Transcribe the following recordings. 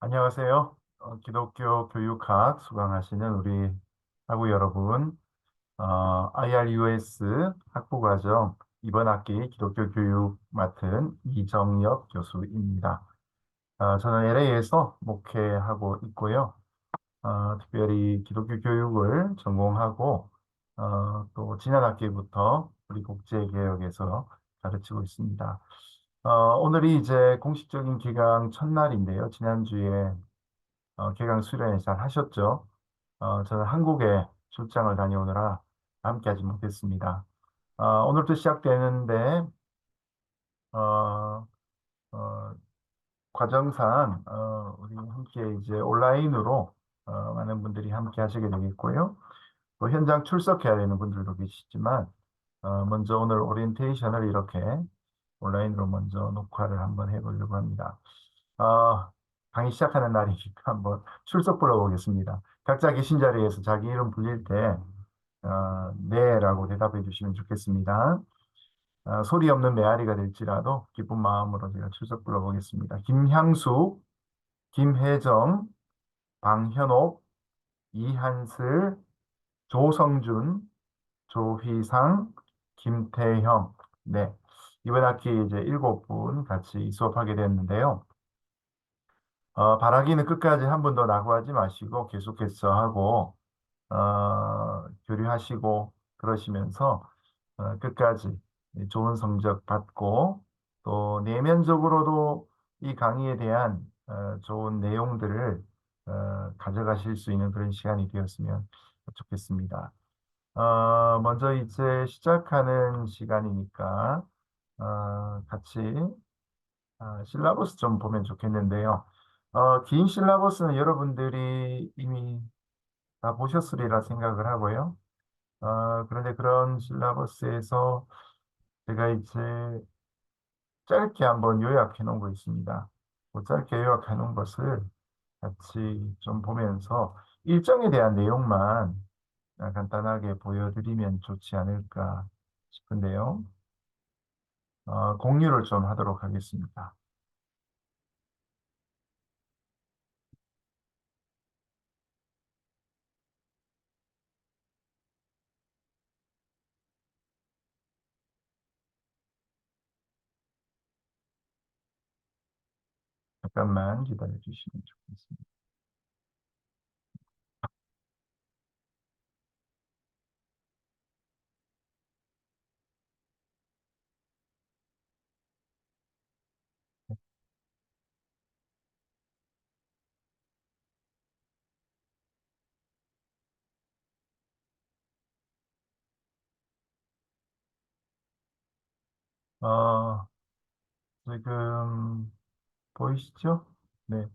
안녕하세요. 기독교 교육학 수강하시는 우리 학우 여러분, IRUS 학부과정 이번 학기 기독교 교육 맡은 이정엽 교수입니다. 저는 LA에서 목회하고 있고요. 특별히 기독교 교육을 전공하고 또 지난 학기부터 우리 국제개혁에서 가르치고 있습니다. 오늘이 이제 공식적인 기강 첫날인데요. 지난주에 개강 수련 잘 하셨죠? 저는 한국에 출장을 다녀오느라 함께하지 못했습니다. 오늘도 시작되는데 어, 어, 과정상 우리 함께 이제 온라인으로 많은 분들이 함께 하시게 되겠고요. 또 현장 출석해야 되는 분들도 계시지만 먼저 오늘 오리엔테이션을 이렇게 온라인으로 먼저 녹화를 한번 해보려고 합니다. 어, 강의 시작하는 날이니까 한번 출석 불러보겠습니다. 각자 계신 자리에서 자기 이름 불릴 때 네라고 대답해 주시면 좋겠습니다. 소리 없는 메아리가 될지라도 기쁜 마음으로 제가 출석 불러보겠습니다. 김향수, 김혜정, 방현옥, 이한슬, 조성준, 조희상, 김태형. 네. 이번 학기 이제 7분 같이 수업하게 됐는데요. 바라기는 끝까지 한 번도 낙오하지 마시고 계속해서 하고, 교류하시고 그러시면서 끝까지 좋은 성적 받고 또 내면적으로도 이 강의에 대한 좋은 내용들을 가져가실 수 있는 그런 시간이 되었으면 좋겠습니다. 먼저 이제 시작하는 시간이니까 같이 실라버스 좀 보면 좋겠는데요. 긴 실라버스는 여러분들이 이미 다 보셨으리라 생각을 하고요. 그런데 그런 실라버스에서 제가 이제 짧게 한번 요약해 놓은 거 있습니다. 그 짧게 요약해 놓은 것을 같이 좀 보면서 일정에 대한 내용만 간단하게 보여드리면 좋지 않을까 싶은데요. 공유를 좀 하도록 하겠습니다. 잠깐만 기다려 주시면 좋겠습니다. 어, 지금 보이시죠? 네.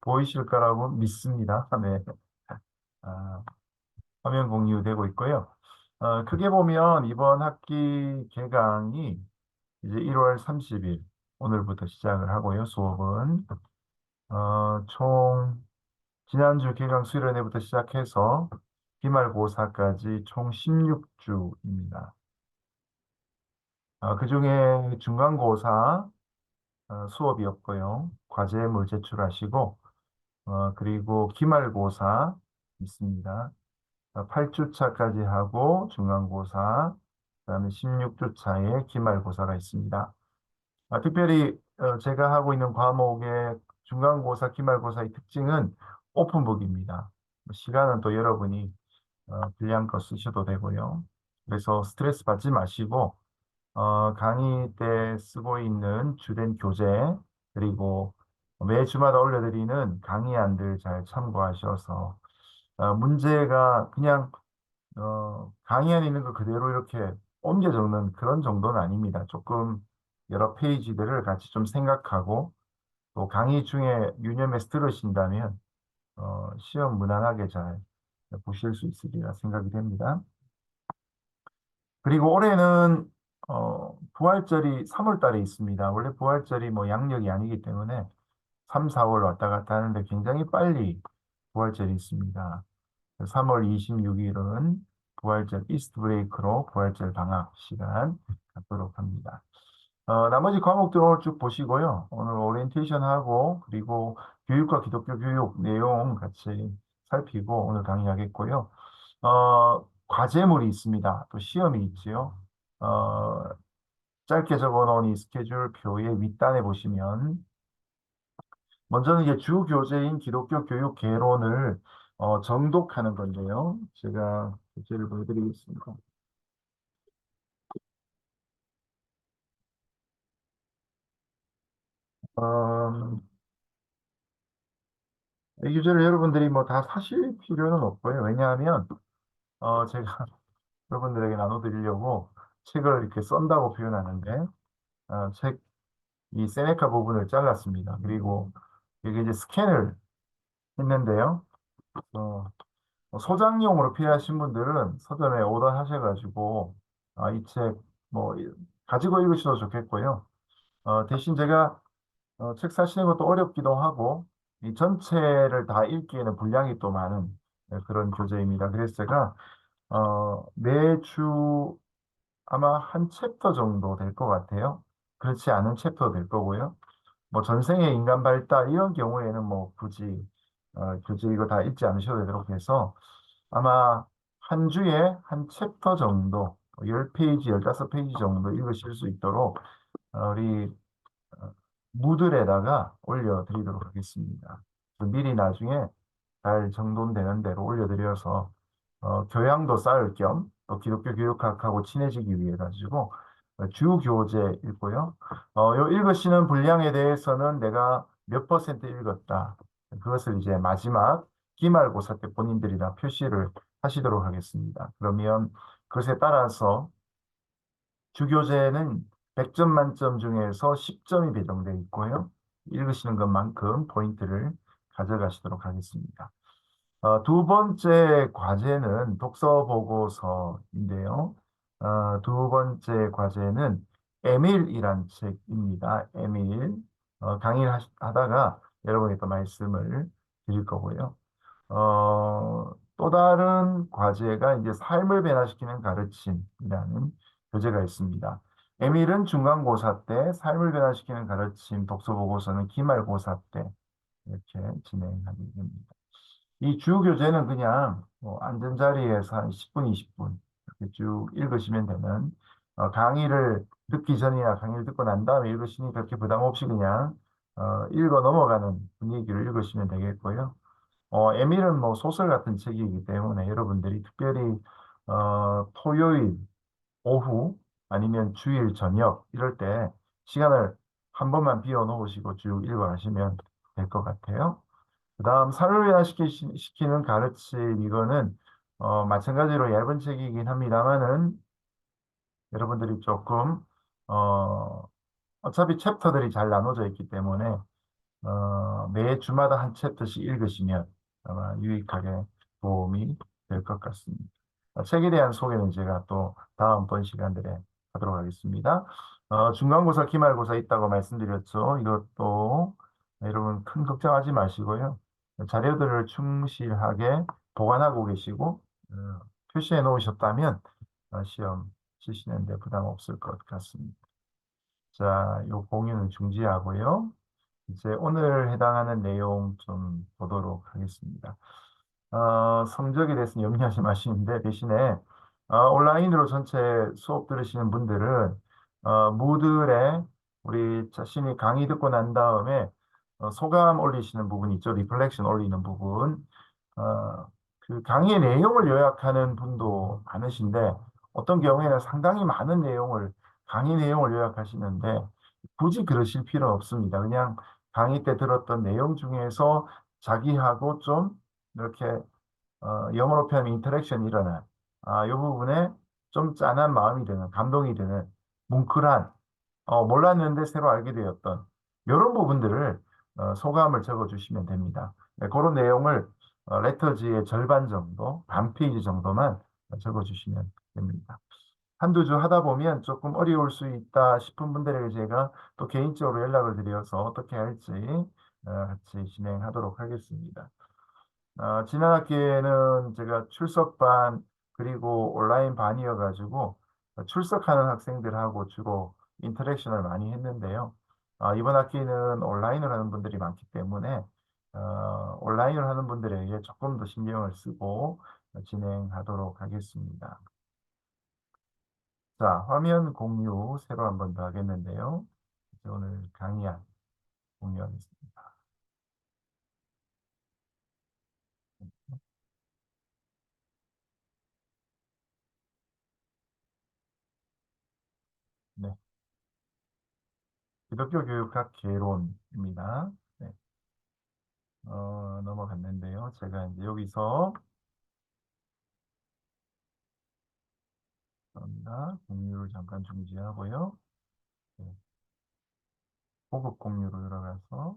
보이실 거라고 믿습니다. 네. 아, 화면 공유되고 있고요. 크게 보면 이번 학기 개강이 이제 1월 30일 오늘부터 시작을 하고요. 수업은 총 지난주 개강 수련회부터 시작해서 기말고사까지 총 16주입니다. 그중에 중간고사 수업이었고요. 과제물 제출하시고 그리고 기말고사 있습니다. 8주차까지 하고 중간고사, 그다음에 16주차에 기말고사가 있습니다. 특별히 제가 하고 있는 과목의 중간고사, 기말고사의 특징은 오픈북입니다. 시간은 또 여러분이 분량껏 쓰셔도 되고요. 그래서 스트레스 받지 마시고 강의 때 쓰고 있는 주된 교재 그리고 매주마다 올려드리는 강의안들 잘 참고하셔서 문제가 그냥 강의안에 있는 거 그대로 이렇게 옮겨 적는 그런 정도는 아닙니다. 조금 여러 페이지들을 같이 좀 생각하고 또 강의 중에 유념해서 들으신다면 시험 무난하게 잘 보실 수 있으리라 생각이 됩니다. 그리고 올해는 부활절이 3월 달에 있습니다. 원래 부활절이 뭐 양력이 아니기 때문에 3, 4월 왔다 갔다 하는데 굉장히 빨리 부활절이 있습니다. 3월 26일은 부활절 이스트 브레이크로 부활절 방학 시간 갖도록 합니다. 나머지 과목들 오늘 쭉 보시고요. 오늘 오리엔테이션하고 그리고 교육과 기독교 교육 내용 같이 살피고 오늘 강의하겠고요. 과제물이 있습니다. 또 시험이 있지요. 어, 짧게 적어놓은 이 스케줄 표의 윗단에 보시면 먼저는 이제 주 교재인 기독교 교육 개론을 정독하는 건데요. 제가 교재를 보여드리겠습니다. 음, 이 교재를 여러분들이 뭐 다 사실 필요는 없고요. 왜냐하면 제가 여러분들에게 나눠드리려고 책을 이렇게 썬다고 표현하는데 책 이 세네카 부분을 잘랐습니다. 그리고 이게 이제 스캔을 했는데요. 어, 소장용으로 필요하신 분들은 서점에 오더하셔가지고 이 책 뭐 가지고 읽으셔도 좋겠고요. 대신 제가 책 사시는 것도 어렵기도 하고 이 전체를 다 읽기에는 분량이 또 많은 그런 교재입니다. 그래서 제가 매주 아마 한 챕터 정도 될 것 같아요. 그렇지 않은 챕터 될 거고요. 뭐 전생의 인간 발달 이런 경우에는 뭐 굳이 교재 이거 다 읽지 않으셔도 되도록 해서 아마 한 주에 한 챕터 정도 10페이지, 15페이지 정도 읽으실 수 있도록 우리 어, 무들에다가 올려드리도록 하겠습니다. 미리 나중에 잘 정돈되는 대로 올려드려서 교양도 쌓을 겸 또 기독교 교육학하고 친해지기 위해 가지고 주 교재 읽고요. 요 읽으시는 분량에 대해서는 내가 몇 퍼센트 읽었다. 그것을 이제 마지막 기말고사 때 본인들이 다 표시를 하시도록 하겠습니다. 그러면 그것에 따라서 주교재는 100점 만점 중에서 10점이 배정되어 있고요. 읽으시는 것만큼 포인트를 가져가시도록 하겠습니다. 두 번째 과제는 독서 보고서인데요. 두 번째 과제는 에밀이란 책입니다. 에밀. 강의를 하다가 여러분께 또 말씀을 드릴 거고요. 또 다른 과제가 이제 삶을 변화시키는 가르침이라는 교재가 있습니다. 에밀은 중간고사 때, 삶을 변화시키는 가르침 독서 보고서는 기말고사 때 이렇게 진행하게 됩니다. 이 주 교재는 그냥 뭐 앉은 자리에서 한 10분, 20분 이렇게 쭉 읽으시면 되는 강의를 듣기 전이나 강의를 듣고 난 다음에 읽으시니 그렇게 부담 없이 그냥 읽어 넘어가는 분위기를 읽으시면 되겠고요. 에밀은 뭐 소설 같은 책이기 때문에 여러분들이 특별히 토요일 오후 아니면 주일 저녁 이럴 때 시간을 한 번만 비워 놓으시고 쭉 읽어 가시면 될 것 같아요. 그다음 삶을 변화시키는 가르침 이거는 마찬가지로 얇은 책이긴 합니다만은 여러분들이 조금 어, 어차피 챕터들이 잘 나눠져 있기 때문에 매 주마다 한 챕터씩 읽으시면 아마 유익하게 도움이 될 것 같습니다. 책에 대한 소개는 제가 또 다음번 시간들에 하도록 하겠습니다. 중간고사, 기말고사 있다고 말씀드렸죠. 이것도 여러분 큰 걱정하지 마시고요. 자료들을 충실하게 보관하고 계시고 표시해 놓으셨다면 시험 치시는데 부담 없을 것 같습니다. 자, 요 공유는 중지하고요. 이제 오늘 해당하는 내용 좀 보도록 하겠습니다. 성적에 대해서는 염려하지 마시는데 대신에 온라인으로 전체 수업 들으시는 분들은 무들에 우리 자신이 강의 듣고 난 다음에 소감 올리시는 부분 있죠. 리플렉션 올리는 부분. 어, 그 강의 내용을 요약하는 분도 많으신데 어떤 경우에는 상당히 많은 내용을 강의 내용을 요약하시는데 굳이 그러실 필요 없습니다. 그냥 강의 때 들었던 내용 중에서 자기하고 좀 이렇게 영어로 표현하면 인터랙션이 일어난 이 부분에 좀 짠한 마음이 드는 감동이 드는 뭉클한 몰랐는데 새로 알게 되었던 이런 부분들을 소감을 적어주시면 됩니다. 네, 그런 내용을 레터지의 절반 정도, 반 페이지 정도만 적어주시면 됩니다. 한두 주 하다 보면 조금 어려울 수 있다 싶은 분들에게 제가 또 개인적으로 연락을 드려서 어떻게 할지 같이 진행하도록 하겠습니다. 지난 학기에는 제가 출석반 그리고 온라인 반이어가지고 출석하는 학생들하고 주로 인터랙션을 많이 했는데요. 이번 학기는 온라인을 하는 분들이 많기 때문에 온라인을 하는 분들에게 조금 더 신경을 쓰고 진행하도록 하겠습니다. 자, 화면 공유 새로 한 번 더 하겠는데요. 이제 오늘 강의안 공유하겠습니다. 네, 기독교 교육학 개론입니다. 네, 넘어갔는데요. 제가 이제 여기서 공유를 잠깐 중지하고요. 네, 보급 공유로 들어가서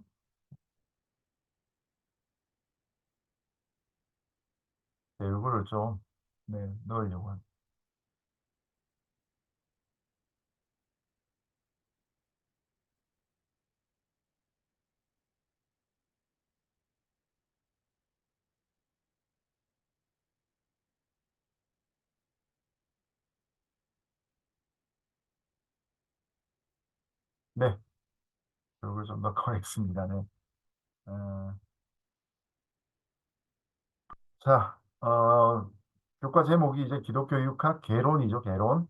네, 이거를 좀 네, 넣으려고 합니다. 네, 이걸 좀 넣고 하겠습니다. 네. 어, 자, 교과 제목이 이제 기독교육학 개론이죠, 개론.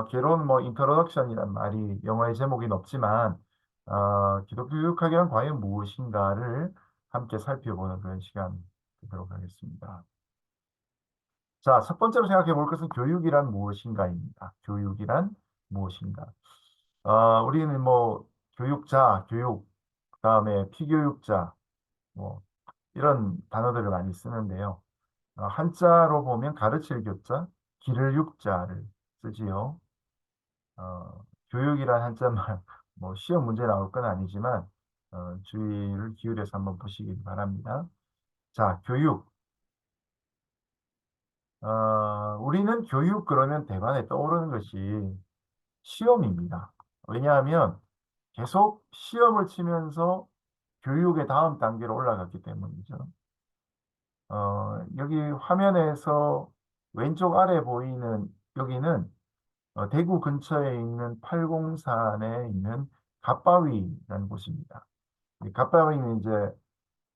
개론 뭐 인트로덕션이란 말이 영어의 제목이 없지만 기독교육학이란 과연 무엇인가를 함께 살펴보는 그런 시간 되도록 하겠습니다. 자, 첫 번째로 생각해 볼 것은 교육이란 무엇인가입니다. 교육이란 무엇인가? 우리는 뭐 교육자, 교육, 그다음에 피교육자, 뭐 이런 단어들을 많이 쓰는데요. 한자로 보면 가르칠 교자, 기를 육자를 쓰지요. 교육이란 한자만 뭐 시험 문제 나올 건 아니지만 주의를 기울여서 한번 보시기 바랍니다. 자, 교육. 우리는 교육 그러면 대반에 떠오르는 것이 시험입니다. 왜냐하면 계속 시험을 치면서 교육의 다음 단계로 올라갔기 때문이죠. 여기 화면에서 왼쪽 아래 보이는 여기는 대구 근처에 있는 팔공산에 있는 갓바위라는 곳입니다. 이 갓바위는 이제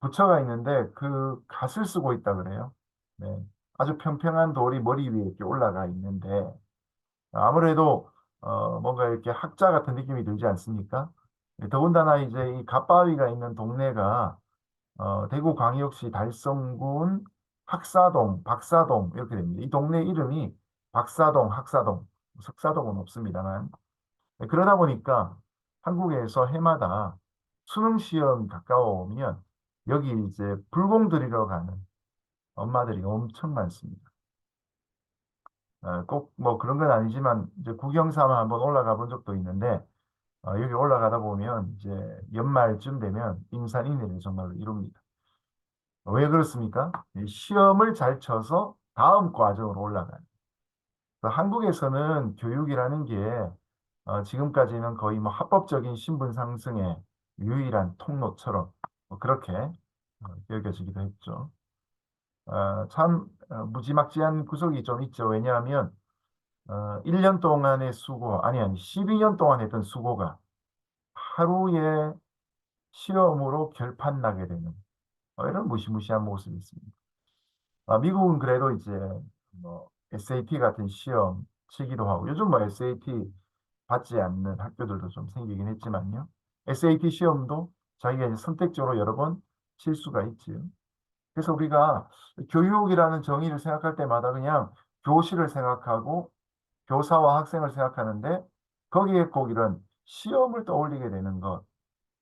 부처가 있는데 그 갓을 쓰고 있다 그래요. 네. 아주 평평한 돌이 머리 위에 이렇게 올라가 있는데 아무래도 뭔가 이렇게 학자 같은 느낌이 들지 않습니까? 더군다나 이제 이 갓바위가 있는 동네가 대구광역시 달성군 학사동, 박사동 이렇게 됩니다. 이 동네 이름이 박사동, 학사동, 석사동은 없습니다만 그러다 보니까 한국에서 해마다 수능 시험 가까워오면 여기 이제 불공 들이러 가는 엄마들이 엄청 많습니다. 꼭 뭐 그런 건 아니지만 이제 구경 삼아 한번 올라가 본 적도 있는데 여기 올라가다 보면 이제 연말쯤 되면 인산인해를 정말로 이룹니다. 왜 그렇습니까? 이 시험을 잘 쳐서 다음 과정으로 올라가요. 그래서 한국에서는 교육이라는 게 지금까지는 거의 뭐 합법적인 신분 상승의 유일한 통로처럼 뭐 그렇게 여겨지기도 했죠. 참 무지막지한 구석이 좀 있죠. 왜냐하면 1년 동안의 수고, 아니 12년 동안 했던 수고가 하루에 시험으로 결판 나게 되는 이런 무시무시한 모습이 있습니다. 미국은 그래도 이제 뭐 SAT 같은 시험 치기도 하고 요즘 뭐 SAT 받지 않는 학교들도 좀 생기긴 했지만요. SAT 시험도 자기가 이제 선택적으로 여러 번 칠 수가 있지요. 그래서 우리가 교육이라는 정의를 생각할 때마다 그냥 교실을 생각하고 교사와 학생을 생각하는데 거기에 꼭 이런 시험을 떠올리게 되는 것.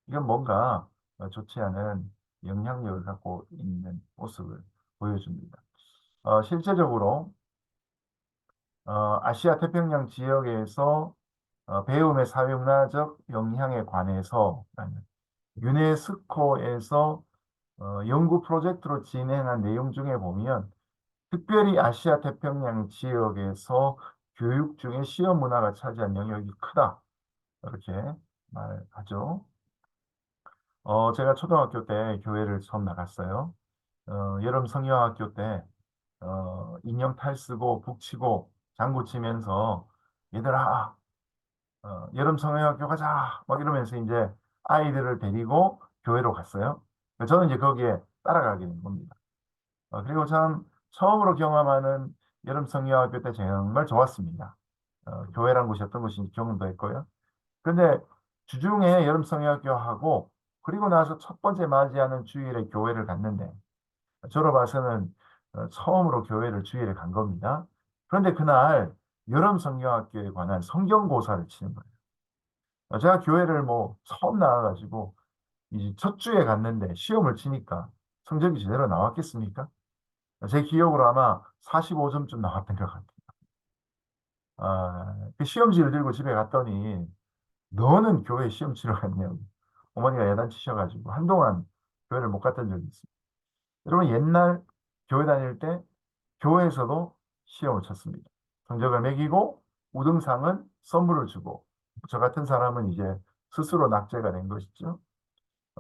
이건 뭔가 좋지 않은 영향력을 갖고 있는 모습을 보여줍니다. 실제적으로 아시아 태평양 지역에서 배움의 사회문화적 영향에 관해서 유네스코에서 연구 프로젝트로 진행한 내용 중에 보면 특별히 아시아 태평양 지역에서 교육 중에 시험 문화가 차지한 영역이 크다. 이렇게 말하죠. 제가 초등학교 때 교회를 처음 나갔어요. 여름 성경학교 때 인형 탈 쓰고 북치고 장구 치면서 얘들아 여름 성형학교 가자 막 이러면서 이제 아이들을 데리고 교회로 갔어요. 저는 이제 거기에 따라가게 된 겁니다. 그리고 참 처음으로 경험하는 여름 성경학교 때 정말 좋았습니다. 교회란 곳이 어떤 곳인지 경험도 했고요. 그런데 주중에 여름 성경학교 하고 그리고 나서 첫 번째 맞이하는 주일에 교회를 갔는데 저로 봐서는 처음으로 교회를 주일에 간 겁니다. 그런데 그날 여름 성경학교에 관한 성경고사를 치는 거예요. 제가 교회를 뭐 처음 나와가지고 이제 첫 주에 갔는데 시험을 치니까 성적이 제대로 나왔겠습니까? 제 기억으로 아마 45점쯤 나왔던 것 같아요. 그 시험지를 들고 집에 갔더니 너는 교회 시험 치러 갔냐고 어머니가 야단치셔가지고 한동안 교회를 못 갔던 적이 있습니다. 여러분 옛날 교회 다닐 때 교회에서도 시험을 쳤습니다. 성적을 매기고 우등상은 선물을 주고 저 같은 사람은 이제 스스로 낙제가 된 것이죠.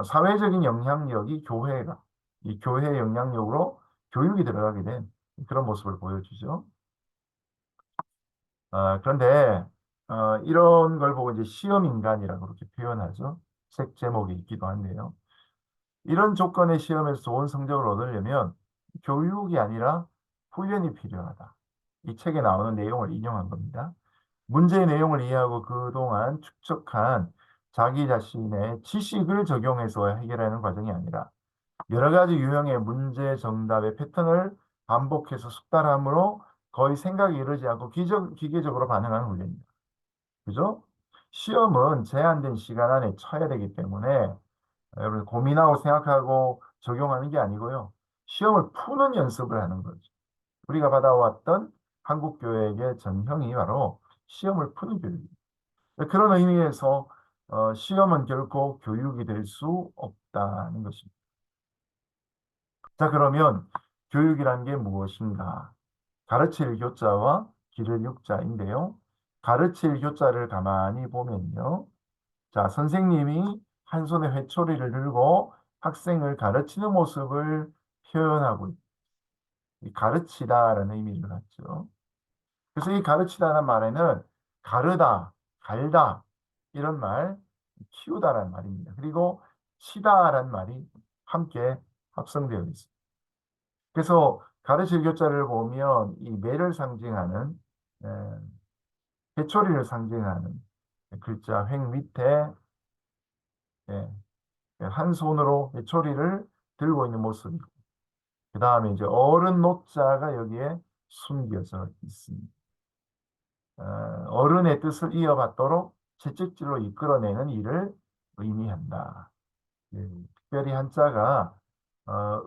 사회적인 영향력이 교회가 이 교회의 영향력으로 교육이 들어가게 된 그런 모습을 보여주죠. 그런데 이런 걸 보고 이제 시험인간이라고 그렇게 표현하죠. 책 제목이 있기도 한데요. 이런 조건의 시험에서 좋은 성적을 얻으려면 교육이 아니라 훈련이 필요하다. 이 책에 나오는 내용을 인용한 겁니다. 문제의 내용을 이해하고 그동안 축적한 자기 자신의 지식을 적용해서 해결하는 과정이 아니라 여러 가지 유형의 문제 정답의 패턴을 반복해서 숙달함으로 거의 생각이 이르지 않고 기계적으로 반응하는 훈련입니다. 그죠? 시험은 제한된 시간 안에 쳐야 되기 때문에 여러분 고민하고 생각하고 적용하는 게 아니고요. 시험을 푸는 연습을 하는 거죠. 우리가 받아왔던 한국 교육의 전형이 바로 시험을 푸는 교육입니다. 그런 의미에서 시험은 결코 교육이 될 수 없다는 것입니다. 자, 그러면 교육이란 게 무엇인가? 가르칠 교자와 기를 육자인데요. 가르칠 교자를 가만히 보면요. 자, 선생님이 한 손에 회초리를 들고 학생을 가르치는 모습을 표현하고 가르치다라는 의미를 갖죠. 그래서 이 가르치다라는 말에는 가르다, 갈다 이런 말, 키우다라는 말입니다. 그리고 치다라는 말이 함께 합성되어 있습니다. 그래서 가르칠 교자를 보면 이 매를 상징하는 에, 회초리를 상징하는 글자 획 밑에 예, 한 손으로 회초리를 들고 있는 모습이고 그 다음에 이제 어른 노자가 여기에 숨겨져 있습니다. 어른의 뜻을 이어받도록 채찍질로 이끌어내는 일을 의미한다. 예, 특별히 한자가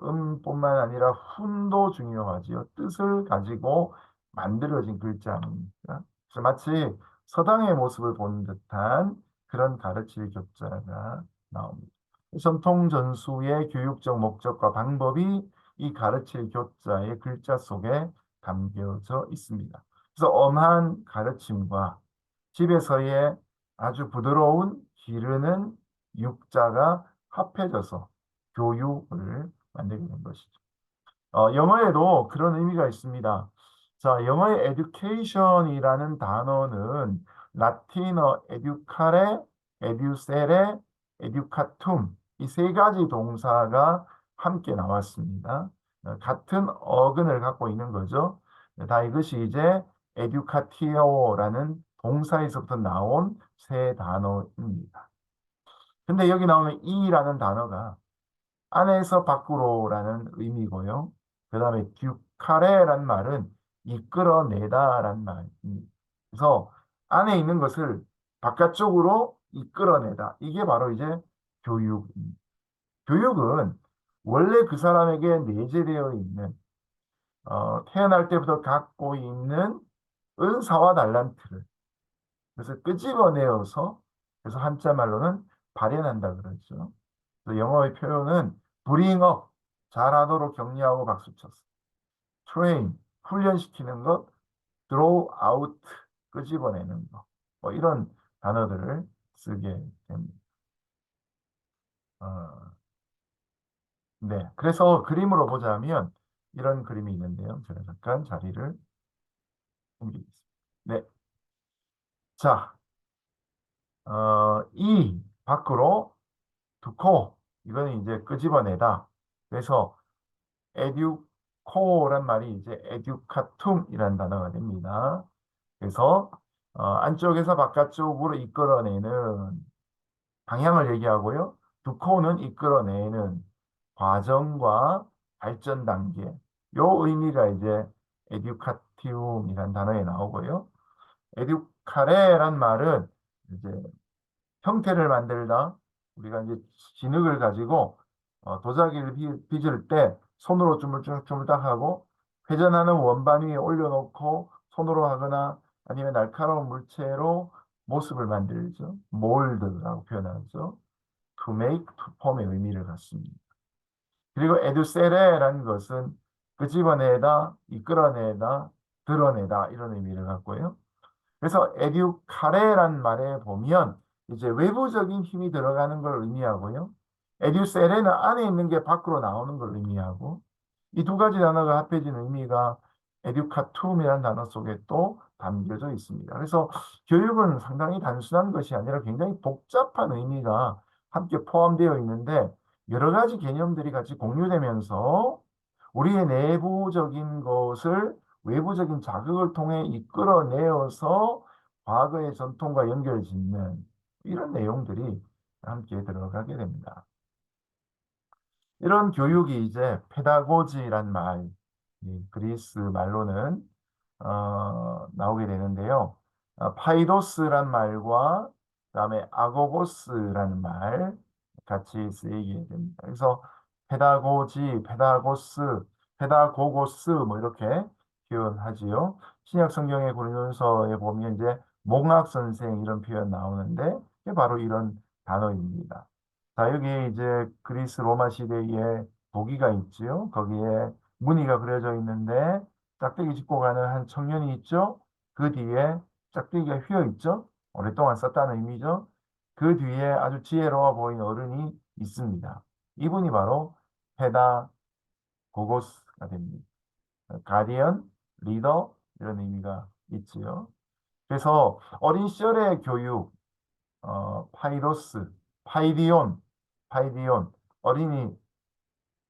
음뿐만 아니라 훈도 중요하지요. 뜻을 가지고 만들어진 글자입니다. 그래서 마치 서당의 모습을 본 듯한 그런 가르칠 교자가 나옵니다. 전통 전수의 교육적 목적과 방법이 이 가르칠 교자의 글자 속에 담겨져 있습니다. 그래서 엄한 가르침과 집에서의 아주 부드러운 기르는 육자가 합해져서 교육을 만들게 된 것이죠. 영어에도 그런 의미가 있습니다. 자, 영어의 education이라는 단어는 라틴어 educare, educere, educatum 이 세 가지 동사가 함께 나왔습니다. 같은 어근을 갖고 있는 거죠. 다 이것이 이제 educatio라는 동사에서부터 나온 세 단어입니다. 근데 여기 나오는 이라는 단어가 안에서 밖으로라는 의미고요. 그 다음에 듀카레란 말은 이끌어내다라는 말입니다. 그래서 안에 있는 것을 바깥쪽으로 이끌어내다. 이게 바로 이제 교육입니다. 교육은 원래 그 사람에게 내재되어 있는 태어날 때부터 갖고 있는 은사와 달란트를 그래서 끄집어내어서 그래서 한자 말로는 발현한다 그러죠. 그래서 영어의 표현은 bring up 잘하도록 격려하고 박수 쳤어. train 훈련시키는 것, draw out 끄집어내는 것. 뭐 이런 단어들을 쓰게 됩니다. 어, 네. 그래서 그림으로 보자면 이런 그림이 있는데요. 제가 잠깐 자리를 옮기겠습니다. 네. 자, 이 밖으로 to 이거는 이제 끄집어내다. 그래서 에듀코란 말이 이제 에듀카툼이라는 단어가 됩니다. 그래서 안쪽에서 바깥쪽으로 이끌어내는 방향을 얘기하고요. 두코는 이끌어내는 과정과 발전 단계. 요 의미가 이제 에듀카티움이라는 단어에 나오고요. 에듀카레란 말은 이제 형태를 만들다. 우리가 이제 진흙을 가지고 도자기를 빚을 때 손으로 주물주물주물딱 하고 회전하는 원반 위에 올려놓고 손으로 하거나 아니면 날카로운 물체로 모습을 만들죠. 몰드라고 표현하죠. to make, to form의 의미를 갖습니다. 그리고 에두세레라는 것은 끄집어내다, 이끌어내다, 드러내다 이런 의미를 갖고요. 그래서 에듀카레란 말에 보면 이제 외부적인 힘이 들어가는 걸 의미하고요. 에듀세레는 안에 있는 게 밖으로 나오는 걸 의미하고 이 두 가지 단어가 합해진 의미가 에듀카툼이라는 단어 속에 또 담겨져 있습니다. 그래서 교육은 상당히 단순한 것이 아니라 굉장히 복잡한 의미가 함께 포함되어 있는데 여러 가지 개념들이 같이 공유되면서 우리의 내부적인 것을 외부적인 자극을 통해 이끌어내어서 과거의 전통과 연결짓는 이런 내용들이 함께 들어가게 됩니다. 이런 교육이 이제 페다고지란 말, 이 그리스 말로는 나오게 되는데요. 파이도스란 말과 그다음에 아고고스라는 말 같이 쓰이게 됩니다. 그래서 페다고지, 페다고스, 페다고고스 뭐 이렇게 표현하지요. 신약 성경의 고린도전서에 보면 이제 몽학 선생 이런 표현 나오는데 이게 바로 이런 단어입니다. 자, 여기 이제 그리스 로마 시대에 도기가 있지요. 거기에 무늬가 그려져 있는데 짝대기 짚고 가는 한 청년이 있죠. 그 뒤에 짝대기가 휘어 있죠. 오랫동안 썼다는 의미죠. 그 뒤에 아주 지혜로워 보이는 어른이 있습니다. 이분이 바로 페다고고스가 됩니다. 가디언, 리더 이런 의미가 있지요. 그래서 어린 시절의 교육, 파이로스, 파이디온, 어린이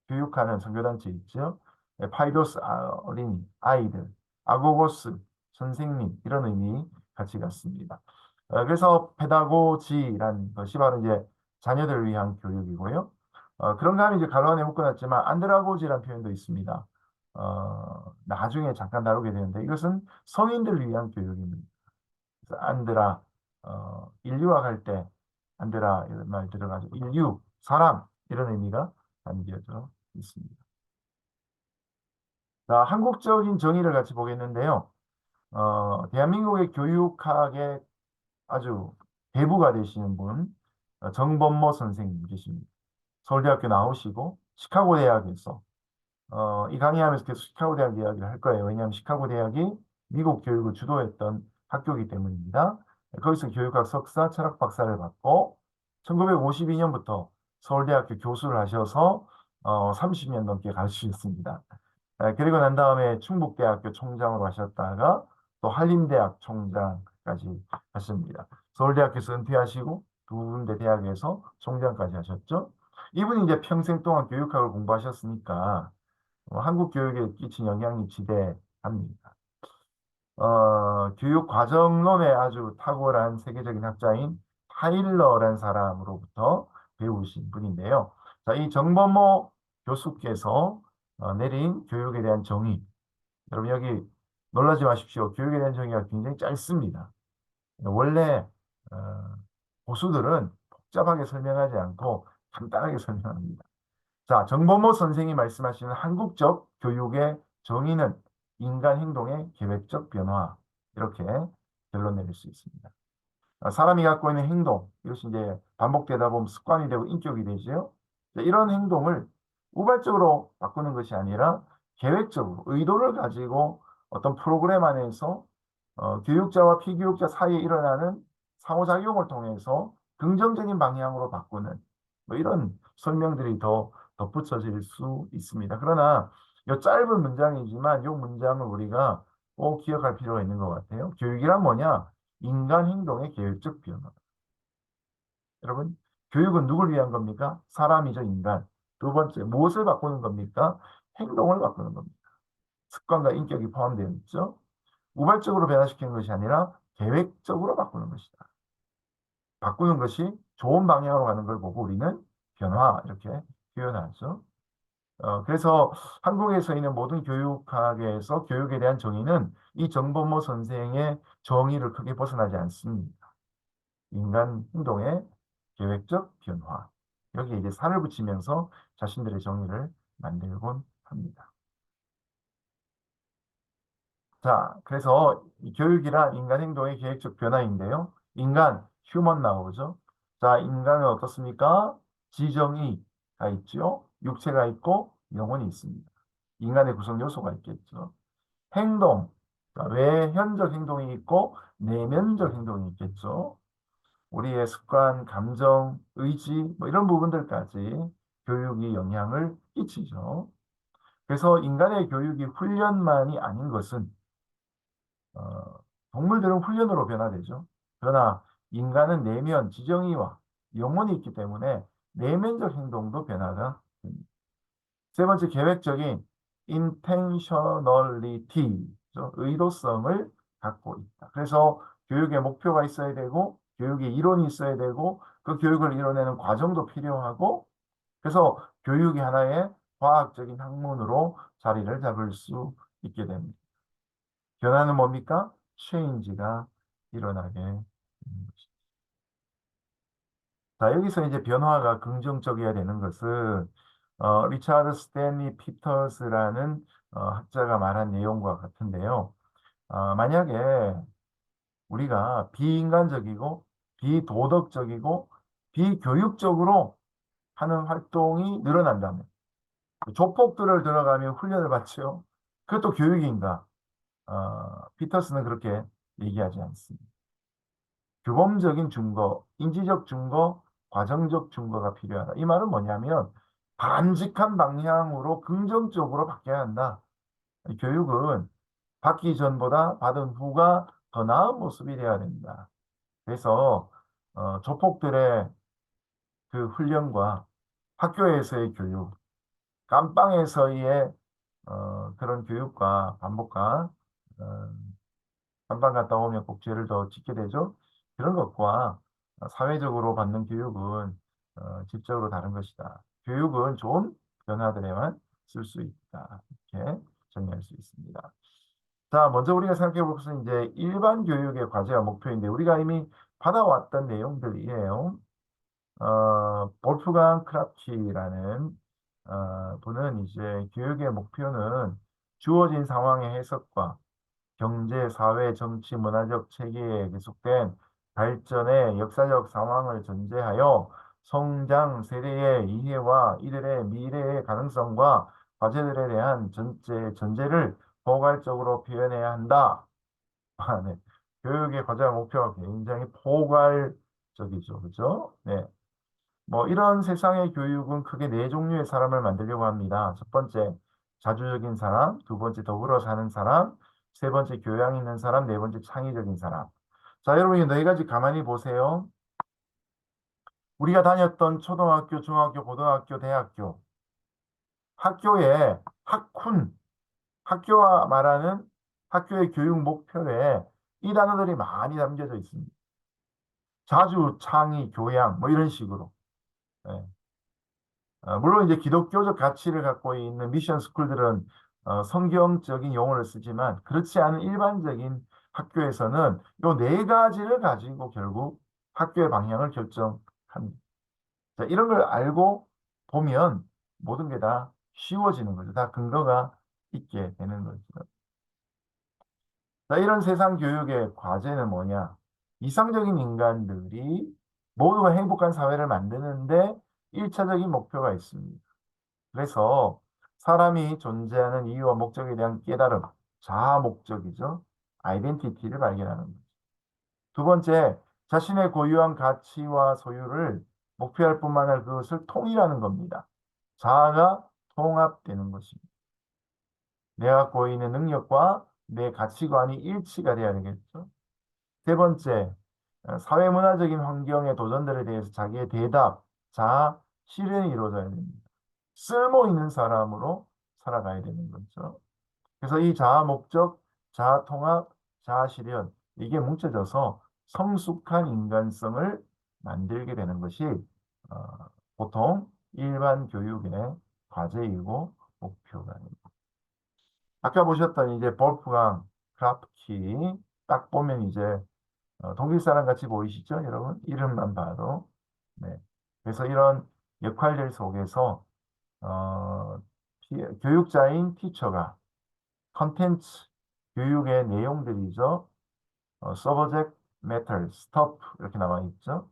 교육하는 선교단체 있죠. 네, 파이도스 어린이, 아이들, 아고고스 선생님 이런 의미 같이 갖습니다. 그래서 페다고지라는 것이 바로 이제 자녀들을 위한 교육이고요. 그런가 하면 이제 가로안에 묶어놨지만 안드라고지라는 표현도 있습니다. 나중에 잠깐 다루게 되는데 이것은 성인들을 위한 교육입니다. 그래서 안드라 인류학 할 때 안드라 이런 말 들어가지고 인류, 사람 이런 의미가 담겨져 있습니다. 자, 한국적인 정의를 같이 보겠는데요. 대한민국의 교육학의 아주 대부가 되시는 분, 정범모 선생님 계십니다. 서울대학교 나오시고 시카고 대학에서 이 강의하면서 계속 시카고 대학 이야기를 할 거예요. 왜냐하면 시카고 대학이 미국 교육을 주도했던 학교이기 때문입니다. 거기서 교육학 석사, 철학 박사를 받고 1952년부터 서울대학교 교수를 하셔서 30년 넘게 가르치셨습니다. 그리고 난 다음에 충북대학교 총장으로 하셨다가 또 한림대학 총장까지 하십니다. 서울대학교에서 은퇴하시고 두 군데 대학에서 총장까지 하셨죠. 이분이 이제 평생 동안 교육학을 공부하셨으니까 한국 교육에 끼친 영향이 지대합니다. 교육 과정론에 아주 탁월한 세계적인 학자인 타일러라는 사람으로부터 배우신 분인데요. 자, 이 정범모 교수께서 내린 교육에 대한 정의. 여러분 여기 놀라지 마십시오. 교육에 대한 정의가 굉장히 짧습니다. 원래 어, 보수들은 복잡하게 설명하지 않고 간단하게 설명합니다. 자, 정범호 선생이 말씀하시는 한국적 교육의 정의는 인간 행동의 계획적 변화. 이렇게 결론 내릴 수 있습니다. 사람이 갖고 있는 행동, 이것이 이제 반복되다 보면 습관이 되고 인격이 되죠. 이런 행동을 우발적으로 바꾸는 것이 아니라 계획적으로 의도를 가지고 어떤 프로그램 안에서 교육자와 피교육자 사이에 일어나는 상호작용을 통해서 긍정적인 방향으로 바꾸는 뭐 이런 설명들이 더 덧붙여질 수 있습니다. 그러나 이 짧은 문장이지만 이 문장을 우리가 꼭 기억할 필요가 있는 것 같아요. 교육이란 뭐냐? 인간 행동의 계획적 변화. 여러분, 교육은 누굴 위한 겁니까? 사람이죠, 인간. 두 번째, 무엇을 바꾸는 겁니까? 행동을 바꾸는 겁니다. 습관과 인격이 포함되어 있죠. 우발적으로 변화시키는 것이 아니라 계획적으로 바꾸는 것이다. 바꾸는 것이 좋은 방향으로 가는 걸 보고 우리는 변화 이렇게 표현하죠. 그래서 한국에서 있는 모든 교육학에서 교육에 대한 정의는 이 정범모 선생의 정의를 크게 벗어나지 않습니다. 인간 행동의 계획적 변화. 여기에 이제 살을 붙이면서 자신들의 정의를 만들곤 합니다. 자, 그래서 이 교육이란 인간 행동의 계획적 변화인데요. 인간, 휴먼 나오죠. 자, 인간은 어떻습니까? 지정의가 있죠. 육체가 있고 영혼이 있습니다. 인간의 구성 요소가 있겠죠. 행동, 자, 외현적 행동이 있고 내면적 행동이 있겠죠. 우리의 습관, 감정, 의지, 뭐 이런 부분들까지 교육이 영향을 끼치죠. 그래서 인간의 교육이 훈련만이 아닌 것은 동물들은 훈련으로 변화되죠. 그러나 인간은 내면, 지정의와 영혼이 있기 때문에 내면적 행동도 변화가 됩니다. 세 번째, 계획적인 intentionality, 의도성을 갖고 있다. 그래서 교육의 목표가 있어야 되고, 교육의 이론이 있어야 되고, 그 교육을 이뤄내는 과정도 필요하고, 그래서 교육이 하나의 과학적인 학문으로 자리를 잡을 수 있게 됩니다. 변화는 뭡니까? change가 일어나게 됩니다. 자, 여기서 이제 변화가 긍정적이어야 되는 것은 리차드 스탠리 피터스라는 학자가 말한 내용과 같은데요. 만약에 우리가 비인간적이고 비도덕적이고 비교육적으로 하는 활동이 늘어난다면 조폭들을 들어가면 훈련을 받죠. 그것도 교육인가? 피터스는 그렇게 얘기하지 않습니다. 규범적인 증거, 인지적 증거, 과정적 증거가 필요하다. 이 말은 뭐냐면 바람직한 방향으로 긍정적으로 바뀌어야 한다. 교육은 받기 전보다 받은 후가 더 나은 모습이 되어야 된다. 그래서 조폭들의 그 훈련과 학교에서의 교육, 깜빵에서의 그런 교육과 반복과 어, 한방 갔다 오면 꼭 죄를 더 짓게 되죠. 그런 것과 사회적으로 받는 교육은 질적으로 다른 것이다. 교육은 좋은 변화들에만 쓸 수 있다. 이렇게 정리할 수 있습니다. 자, 먼저 우리가 생각해 볼 것은 이제 일반 교육의 과제와 목표인데 우리가 이미 받아왔던 내용들이에요. 볼프강 크라키라는 분은 이제 교육의 목표는 주어진 상황의 해석과 경제, 사회, 정치, 문화적 체계에 계속된 발전의 역사적 상황을 전제하여 성장 세대의 이해와 이들의 미래의 가능성과 과제들에 대한 전제를 포괄적으로 표현해야 한다. 네. 교육의 과제와 목표가 굉장히 포괄적이죠. 그죠? 네. 뭐 이런 세상의 교육은 크게 네 종류의 사람을 만들려고 합니다. 첫 번째, 자주적인 사람, 두 번째, 더불어 사는 사람, 세 번째, 교양 있는 사람, 네 번째, 창의적인 사람. 자, 여러분 이 네 가지 가만히 보세요. 우리가 다녔던 초등학교, 중학교, 고등학교, 대학교, 학교에 학훈, 학교와 말하는 학교의 교육 목표에 이 단어들이 많이 담겨져 있습니다. 자주, 창의, 교양, 뭐 이런 식으로. 예. 물론 이제 기독교적 가치를 갖고 있는 미션 스쿨들은 성경적인 용어를 쓰지만 그렇지 않은 일반적인 학교에서는 이 네 가지를 가지고 결국 학교의 방향을 결정합니다. 자, 이런 걸 알고 보면 모든 게 다 쉬워지는 거죠. 다 근거가 있게 되는 거죠. 자, 이런 세상 교육의 과제는 뭐냐? 이상적인 인간들이 모두가 행복한 사회를 만드는데 일차적인 목표가 있습니다. 그래서 사람이 존재하는 이유와 목적에 대한 깨달음, 자아 목적이죠. 아이덴티티를 발견하는 거죠. 두 번째, 자신의 고유한 가치와 소유를 목표할 뿐만 아니라 그것을 통일하는 겁니다. 자아가 통합되는 것입니다. 내가 갖고 있는 능력과 내 가치관이 일치가 돼야 되겠죠. 세 번째, 사회문화적인 환경의 도전들에 대해서 자기의 대답, 자아, 실현이 이루어져야 됩니다. 쓸모 있는 사람으로 살아가야 되는 거죠. 그래서 이 자아 목적, 자아 통합, 자아 실현, 이게 뭉쳐져서 성숙한 인간성을 만들게 되는 것이 어, 보통 일반 교육의 과제이고 목표가 됩니다. 아까 보셨던 이제 볼프강 크라프키 딱 보면 이제 독일 사람 같이 보이시죠, 여러분? 이름만 봐도. 네. 그래서 이런 역할들 속에서 어, 교육자인 티처가 컨텐츠, 교육의 내용들이죠. subject matter, stuff 이렇게 나와 있죠.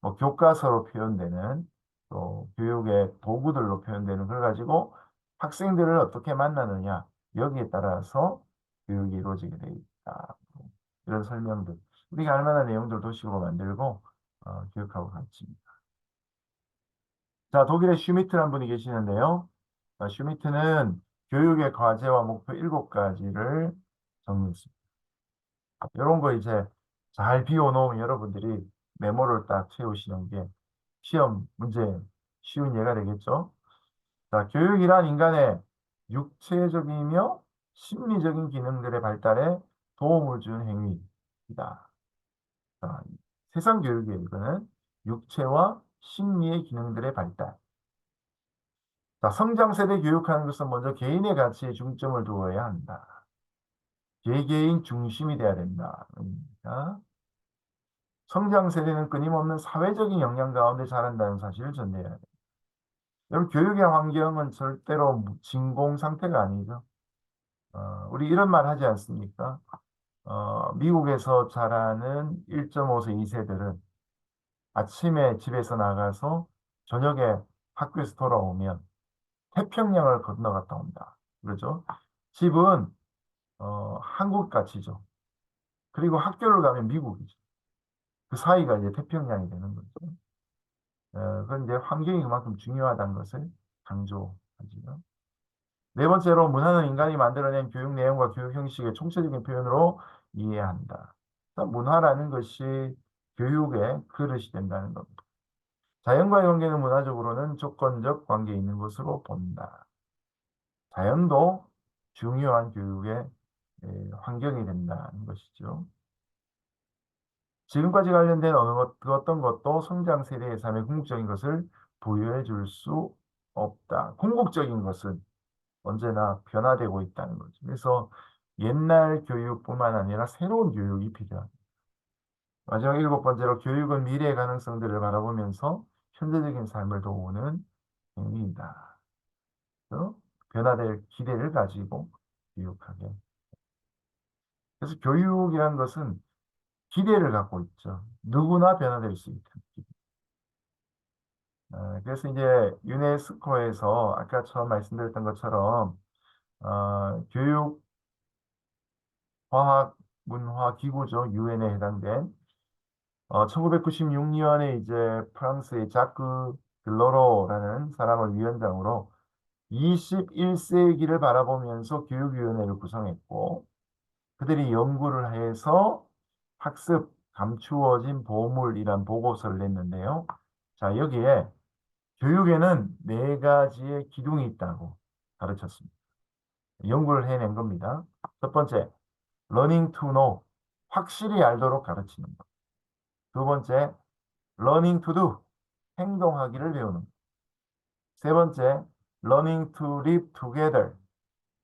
뭐 교과서로 표현되는 또 교육의 도구들로 표현되는 걸 가지고 학생들을 어떻게 만나느냐 여기에 따라서 교육이 이루어지게 되어 있다. 이런 설명들. 우리가 알 만한 내용들 도식으로 만들고 교육하고 가르칩니다. 자, 독일의 슈미트라는 분이 계시는데요. 슈미트는 교육의 과제와 목표 7가지를 정리했습니다. 이런 거 이제 잘 비워놓으면 여러분들이 메모를 딱 채우시는 게 시험 문제 쉬운 예가 되겠죠. 자, 교육이란 인간의 육체적이며 심리적인 기능들의 발달에 도움을 주는 행위이다. 자, 세상 교육이에요. 이거는 육체와 심리의 기능들의 발달. 자, 성장 세대 교육하는 것은 먼저 개인의 가치에 중점을 두어야 한다. 개개인 중심이 돼야 된다. 그러니까 성장 세대는 끊임없는 사회적인 영향 가운데 자란다는 사실을 전제해야 돼요. 여러분, 교육의 환경은 절대로 진공 상태가 아니죠. 우리 이런 말 하지 않습니까? 미국에서 자라는 1.5세, 2세들은 아침에 집에서 나가서 저녁에 학교에서 돌아오면 태평양을 건너갔다 온다. 그러죠? 집은 한국 같이죠. 그리고 학교를 가면 미국이죠. 그 사이가 이제 태평양이 되는 거죠. 그건 이제 환경이 그만큼 중요하다는 것을 강조하지요. 네 번째로 문화는 인간이 만들어낸 교육 내용과 교육 형식의 총체적인 표현으로 이해해야 한다. 그러니까 문화라는 것이 교육의 그릇이 된다는 겁니다. 자연과의 관계는 문화적으로는 조건적 관계에 있는 것으로 본다. 자연도 중요한 교육의 환경이 된다는 것이죠. 지금까지 관련된 어떤 것도 성장 세대의 삶에 궁극적인 것을 부여해 줄 수 없다. 궁극적인 것은 언제나 변화되고 있다는 거죠. 그래서 옛날 교육뿐만 아니라 새로운 교육이 필요합니다. 마지막 7번째로 교육은 미래의 가능성들을 바라보면서 현재적인 삶을 도우는 행위이다. 그래서 변화될 기대를 가지고 교육하게. 그래서 교육이라는 것은 기대를 갖고 있죠. 누구나 변화될 수 있다. 그래서 이제 유네스코에서 아까 처음 말씀드렸던 것처럼 교육, 과학, 문화 기구죠. 유엔에 해당된 1996년에 이제 프랑스의 자크 들로로라는 사람을 위원장으로 21세기를 바라보면서 교육위원회를 구성했고 그들이 연구를 해서 학습 감추어진 보물이란 보고서를 냈는데요. 자, 여기에 교육에는 4가지의 기둥이 있다고 가르쳤습니다. 연구를 해낸 겁니다. 첫 번째, learning to know, 확실히 알도록 가르치는 것. 두 번째, learning to do, 행동하기를 배우는 것. 세 번째, learning to live together,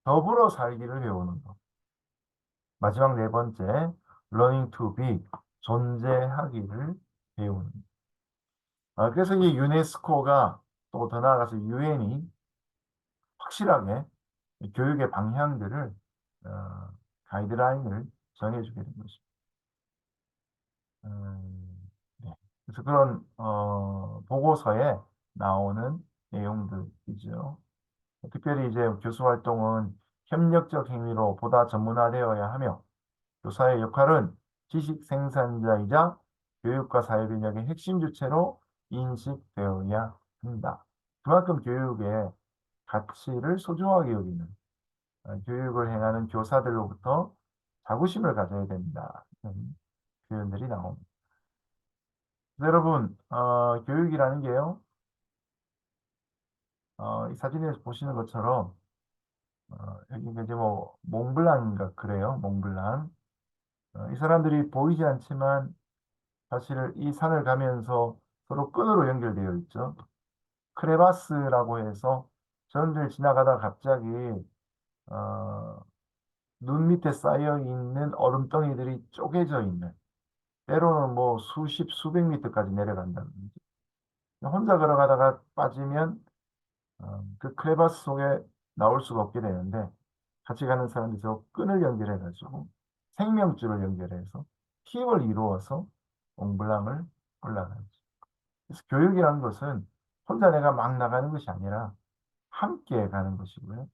더불어 살기를 배우는 것. 마지막 네 번째, learning to be, 존재하기를 배우는 것. 그래서 이 유네스코가 또 더 나아가서 유엔이 확실하게 교육의 방향들을 가이드라인을 정해주게 된 것입니다. 네. 그래서 그런 보고서에 나오는 내용들이죠. 특별히 이제 교수 활동은 협력적 행위로 보다 전문화되어야 하며 교사의 역할은 지식 생산자이자 교육과 사회 변혁의 핵심 주체로 인식되어야 한다. 그만큼 교육의 가치를 소중하게 여기는 교육을 행하는 교사들로부터 자부심을 가져야 된다. 이런 표현들이 나옵니다. 여러분, 교육이라는 게요, 이 사진에서 보시는 것처럼, 여기가 이제 뭐, 몽블랑인가 그래요, 몽블랑. 이 사람들이 보이지 않지만, 사실 이 산을 가면서 서로 끈으로 연결되어 있죠. 크레바스라고 해서, 저런들 지나가다가 갑자기, 어, 눈 밑에 쌓여 있는 얼음덩이들이 쪼개져 있는, 때로는 뭐 수십, 수백 미터까지 내려간다는 거죠. 혼자 걸어가다가 빠지면 그 크레바스 속에 나올 수가 없게 되는데 같이 가는 사람들이 저 끈을 연결해가지고 생명줄을 연결해서 힘을 이루어서 몽블랑을 올라가죠. 그래서 교육이라는 것은 혼자 내가 막 나가는 것이 아니라 함께 가는 것이고요.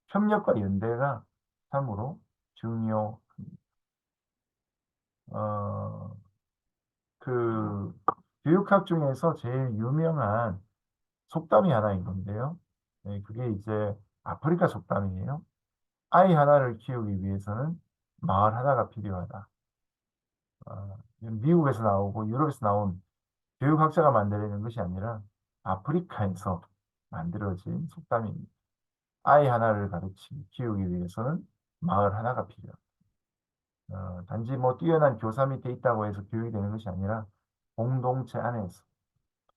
협력과 연대가 참으로 중요. 어, 그 교육학 중에서 제일 유명한 속담이 하나 있는데요. 네, 그게 이제 아프리카 속담이에요. 아이 하나를 키우기 위해서는 마을 하나가 필요하다. 미국에서 나오고 유럽에서 나온 교육학자가 만들어낸 것이 아니라 아프리카에서 만들어진 속담입니다. 아이 하나를 키우기 위해서는 마을 하나가 필요하다. 단지 뭐 뛰어난 교사 밑에 있다고 해서 교육이 되는 것이 아니라 공동체 안에서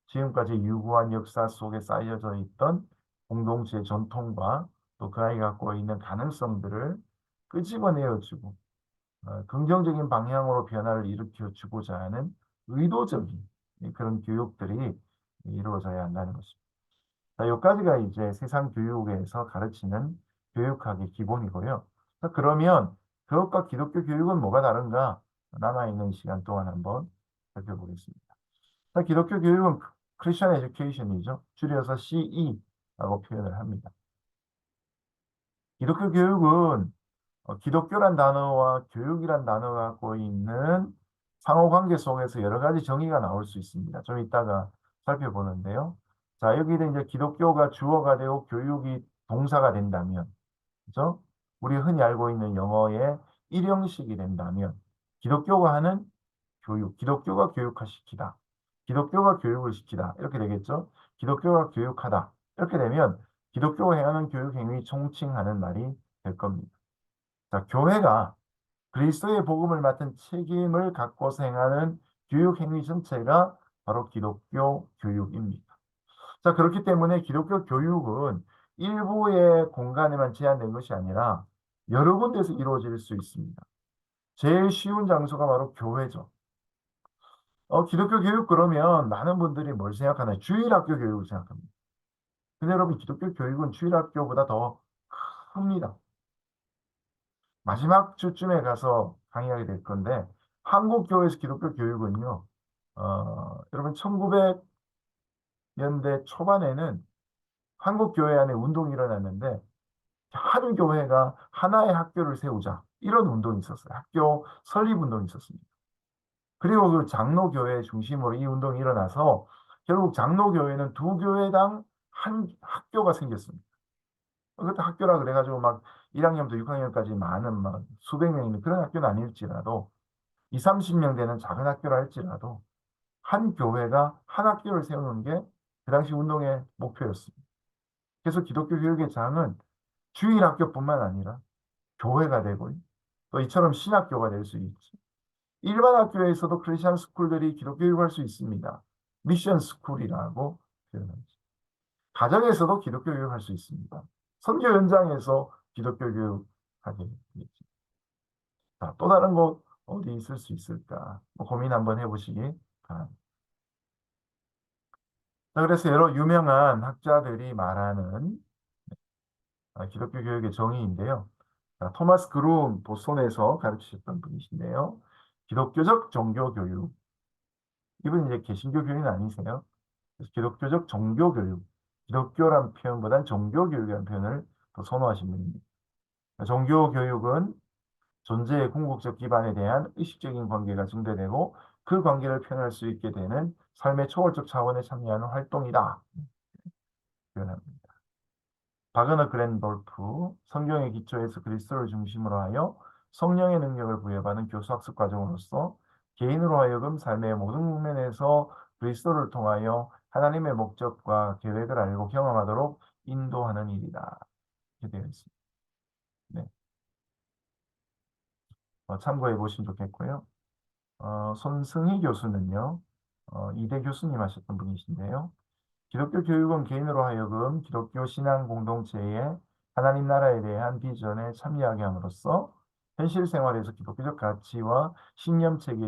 지금까지 유구한 역사 속에 쌓여져 있던 공동체의 전통과 또 그 아이가 갖고 있는 가능성들을 끄집어내어주고 긍정적인 방향으로 변화를 일으켜 주고자 하는 의도적인 그런 교육들이 이루어져야 한다는 것입니다. 자, 여기까지가 이제 세상 교육에서 가르치는 교육학의 기본이고요. 자, 그러면 그것과 기독교 교육은 뭐가 다른가? 남아있는 시간 동안 한번 살펴보겠습니다. 자, 기독교 교육은 크리스천 에듀케이션이죠. 줄여서 CE라고 표현을 합니다. 기독교 교육은 기독교란 단어와 교육이란 단어가 갖고 있는 상호관계 속에서 여러 가지 정의가 나올 수 있습니다. 좀 이따가 살펴보는데요. 자, 여기는 이제 기독교가 주어가 되고 교육이 동사가 된다면, 그죠? 우리 흔히 알고 있는 영어의 일형식이 된다면, 기독교가 하는 교육, 기독교가 교육화시키다, 기독교가 교육을 시키다, 이렇게 되겠죠? 기독교가 교육하다, 이렇게 되면 기독교가 행하는 교육 행위 총칭하는 말이 될 겁니다. 자, 교회가 그리스도의 복음을 맡은 책임을 갖고서 행하는 교육 행위 전체가 바로 기독교 교육입니다. 자, 그렇기 때문에 기독교 교육은 일부의 공간에만 제한된 것이 아니라 여러 군데서 이루어질 수 있습니다. 제일 쉬운 장소가 바로 교회죠. 기독교 교육 그러면 많은 분들이 뭘 생각하나요? 주일학교 교육을 생각합니다. 근데 여러분, 기독교 교육은 주일학교보다 더 큽니다. 마지막 주쯤에 가서 강의하게 될 건데, 한국 교회에서 기독교 교육은요, 여러분, 1900년대 초반에는 한국 교회 안에 운동이 일어났는데, 한 교회가 하나의 학교를 세우자. 이런 운동이 있었어요. 학교 설립 운동이 있었습니다. 그리고 그 장로교회 중심으로 이 운동이 일어나서 결국 장로교회는 두 교회당 한 학교가 생겼습니다. 그것도 학교라 그래가지고 막 1학년부터 6학년까지 많은 막 수백 명 있는 그런 학교는 아닐지라도 2, 30명 되는 작은 학교라 할지라도 한 교회가 한 학교를 세우는 게 그 당시 운동의 목표였습니다. 그래서 기독교 교육의 장은 주일 학교뿐만 아니라 교회가 되고 또 이처럼 신학교가 될 수 있지. 일반 학교에서도 크리스천 스쿨들이 기독교 교육할 수 있습니다. 미션 스쿨이라고 표현하죠. 가정에서도 기독교 교육할 수 있습니다. 선교 현장에서 기독교 교육하게 되겠죠. 자, 또 다른 곳 어디 있을 수 있을까? 뭐 고민 한번 해보시기 바랍니다. 자, 그래서 여러 유명한 학자들이 말하는 기독교 교육의 정의인데요. 자, 토마스 그룸 보스턴에서 가르치셨던 분이신데요. 기독교적 종교 교육. 이분 이제 개신교 교육은 아니세요. 그래서 기독교적 종교 교육. 기독교란 표현보다는 종교 교육이라는 표현을 더 선호하신 분입니다. 종교 교육은 존재의 궁극적 기반에 대한 의식적인 관계가 증대되고 그 관계를 표현할 수 있게 되는 삶의 초월적 차원에 참여하는 활동이다. 표현합니다. 바그너 그랜돌프, 성경의 기초에서 그리스도를 중심으로 하여 성령의 능력을 부여받은 교수학습 과정으로서 개인으로 하여금 삶의 모든 국면에서 그리스도를 통하여 하나님의 목적과 계획을 알고 경험하도록 인도하는 일이다. 이렇게 되어 있습니다. 네. 참고해 보시면 좋겠고요. 손승희 교수는요, 이대 교수님 하셨던 분이신데요. 기독교 교육은 개인으로 하여금 기독교 신앙 공동체의 하나님 나라에 대한 비전에 참여하게 함으로써 현실 생활에서 기독교적 가치와 신념 체계에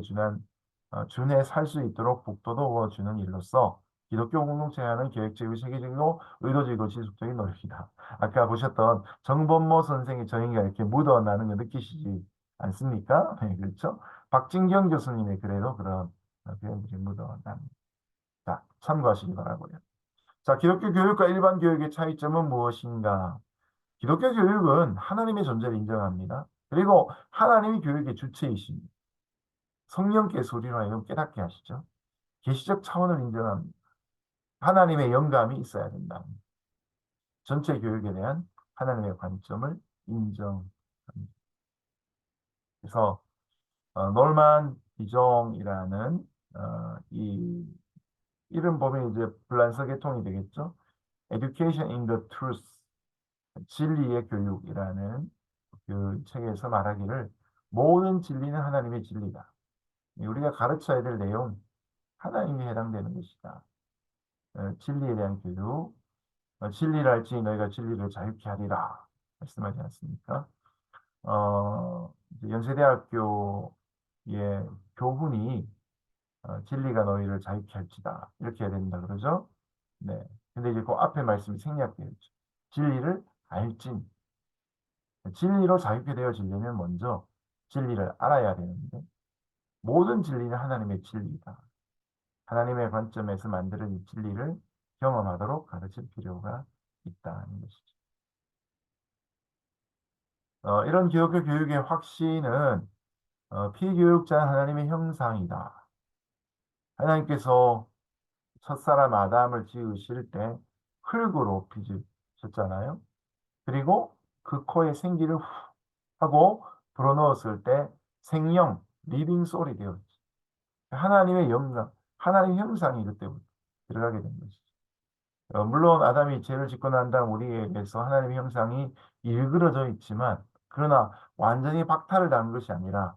준해 살 수 있도록 북돋워 주는 일로서 기독교 공동체에 하는 계획적이고 세계적이고 의도적이고 지속적인 노력이다. 아까 보셨던 정범모 선생의 저인가 이렇게 묻어나는 거 느끼시지 않습니까? 네, 그렇죠? 박진경 교수님의 글에도 그런 표현들이 묻어납니다. 자, 참고하시기 바라고요. 자, 기독교 교육과 일반 교육의 차이점은 무엇인가? 기독교 교육은 하나님의 존재를 인정합니다. 그리고 하나님이 교육의 주체이십니다. 성령께서 우리로 하여금 깨닫게 하시죠. 계시적 차원을 인정합니다. 하나님의 영감이 있어야 된다. 전체 교육에 대한 하나님의 관점을 인정합니다. 그래서 놀만 비종이라는 이 이름 보면 이제 불란서 계통이 되겠죠. Education in the Truth, 진리의 교육이라는 그 책에서 말하기를 모든 진리는 하나님의 진리다. 우리가 가르쳐야 될 내용 하나님이 해당되는 것이다. 진리에 대한 교육, 진리를 알지 너희가 진리를 자유케 하리라 말씀하지 않습니까? 이제 연세대학교의 교훈이 진리가 너희를 자유케 할지다 이렇게 해야 된다 그러죠. 네. 근데 이제 그 앞에 말씀이 생략되어 있죠. 진리를 알진. 진리로 자유케 되어지려면 먼저 진리를 알아야 되는데 모든 진리는 하나님의 진리다. 하나님의 관점에서 만드는 이 진리를 경험하도록 가르칠 필요가 있다는 것이죠. 이런 기독교 교육의 확신은 피교육자는 하나님의 형상이다. 하나님께서 첫사람 아담을 지으실 때 흙으로 빚으셨잖아요. 그리고 그 코에 생기를 후 하고 불어넣었을 때 생명, 리빙 소울이 되었지. 하나님의 영광, 하나님의 형상이 그때부터 들어가게 된 것이죠. 물론 아담이 죄를 짓고 난 다음 우리에게서 하나님의 형상이 일그러져 있지만 그러나 완전히 박탈을 당한 것이 아니라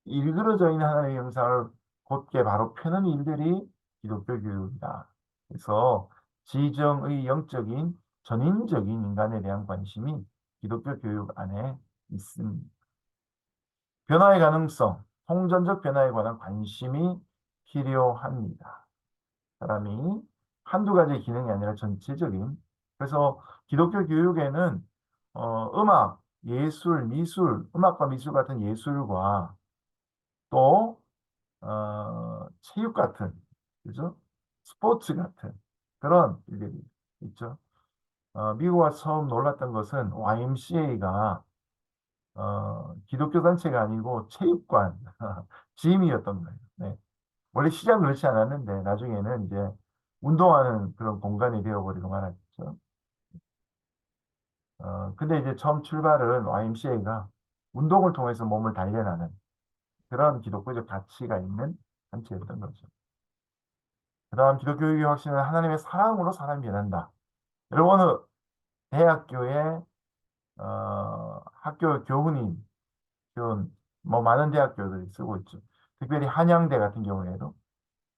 일그러져 있는 하나님의 형상을 곧게 바로 펴는 일들이 기독교 교육이다. 그래서 지정의 영적인 전인적인 인간에 대한 관심이 기독교 교육 안에 있습니다. 변화의 가능성, 통전적 변화에 관한 관심이 필요합니다. 사람이 한두 가지 기능이 아니라 전체적인. 그래서 기독교 교육에는 음악, 예술, 미술, 음악과 미술 같은 예술과 또 체육 같은, 그죠? 스포츠 같은 그런 일들이 있죠. 미국 와서 처음 놀랐던 것은 YMCA가 기독교 단체가 아니고 체육관, 짐이었던 거예요. 네. 원래 시작은 그렇지 않았는데 나중에는 이제 운동하는 그런 공간이 되어버리고 말았죠. 근데 이제 처음 출발은 YMCA가 운동을 통해서 몸을 단련하는 그런 기독교적 가치가 있는 단체였던 거죠. 그 다음 기독교육의 확신은 하나님의 사랑으로 사람이 변한다. 여러분은 대학교에 학교 교훈인 교훈 뭐 많은 대학교들이 쓰고 있죠. 특별히 한양대 같은 경우에도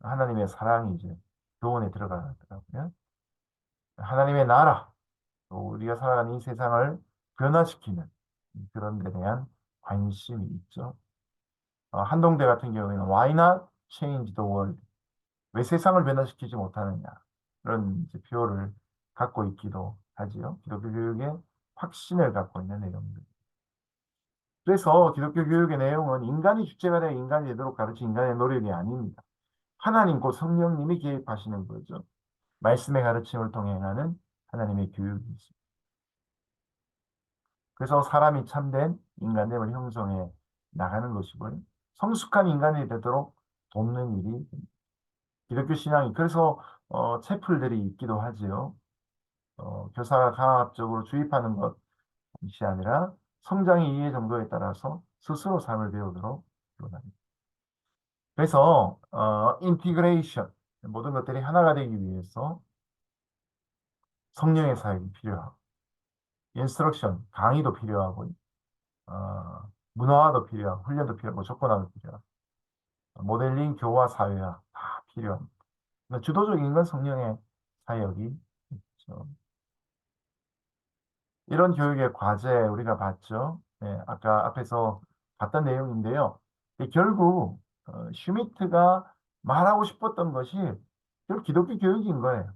하나님의 사랑이 이제 교훈에 들어가더라고요. 하나님의 나라, 또 우리가 살아가는 이 세상을 변화시키는 그런 데 대한 관심이 있죠. 한동대 같은 경우에는 Why not change the world? 왜 세상을 변화시키지 못하느냐? 그런 이제 표를 갖고 있기도 하지요. 기독교 교육의 확신을 갖고 있는 내용들. 그래서 기독교 교육의 내용은 인간이 주체가 되어 인간이 되도록 가르친 인간의 노력이 아닙니다. 하나님 곧 성령님이 개입하시는 거죠. 말씀의 가르침을 통해 행하는 하나님의 교육이 있습니다. 그래서 사람이 참된 인간됨을 형성해 나가는 것이고요. 성숙한 인간이 되도록 돕는 일이 기독교 신앙이 그래서 채플들이 있기도 하지요. 교사가 강압적으로 주입하는 것이 아니라 성장의 이해 정도에 따라서 스스로 삶을 배우도록 기원합니다. 그래서 인티그레이션 모든 것들이 하나가 되기 위해서 성령의 사역이 필요하고 인스트럭션 강의도 필요하고 문화화도 필요하고 훈련도 필요하고 조건화도 필요하고 모델링 교화 사회화 다 필요합니다. 그러니까 주도적인 건 성령의 사역이 있죠. 이런 교육의 과제 우리가 봤죠. 네, 아까 앞에서 봤던 내용인데요. 결국 슈미트가 말하고 싶었던 것이 결국 기독교 교육인 거예요.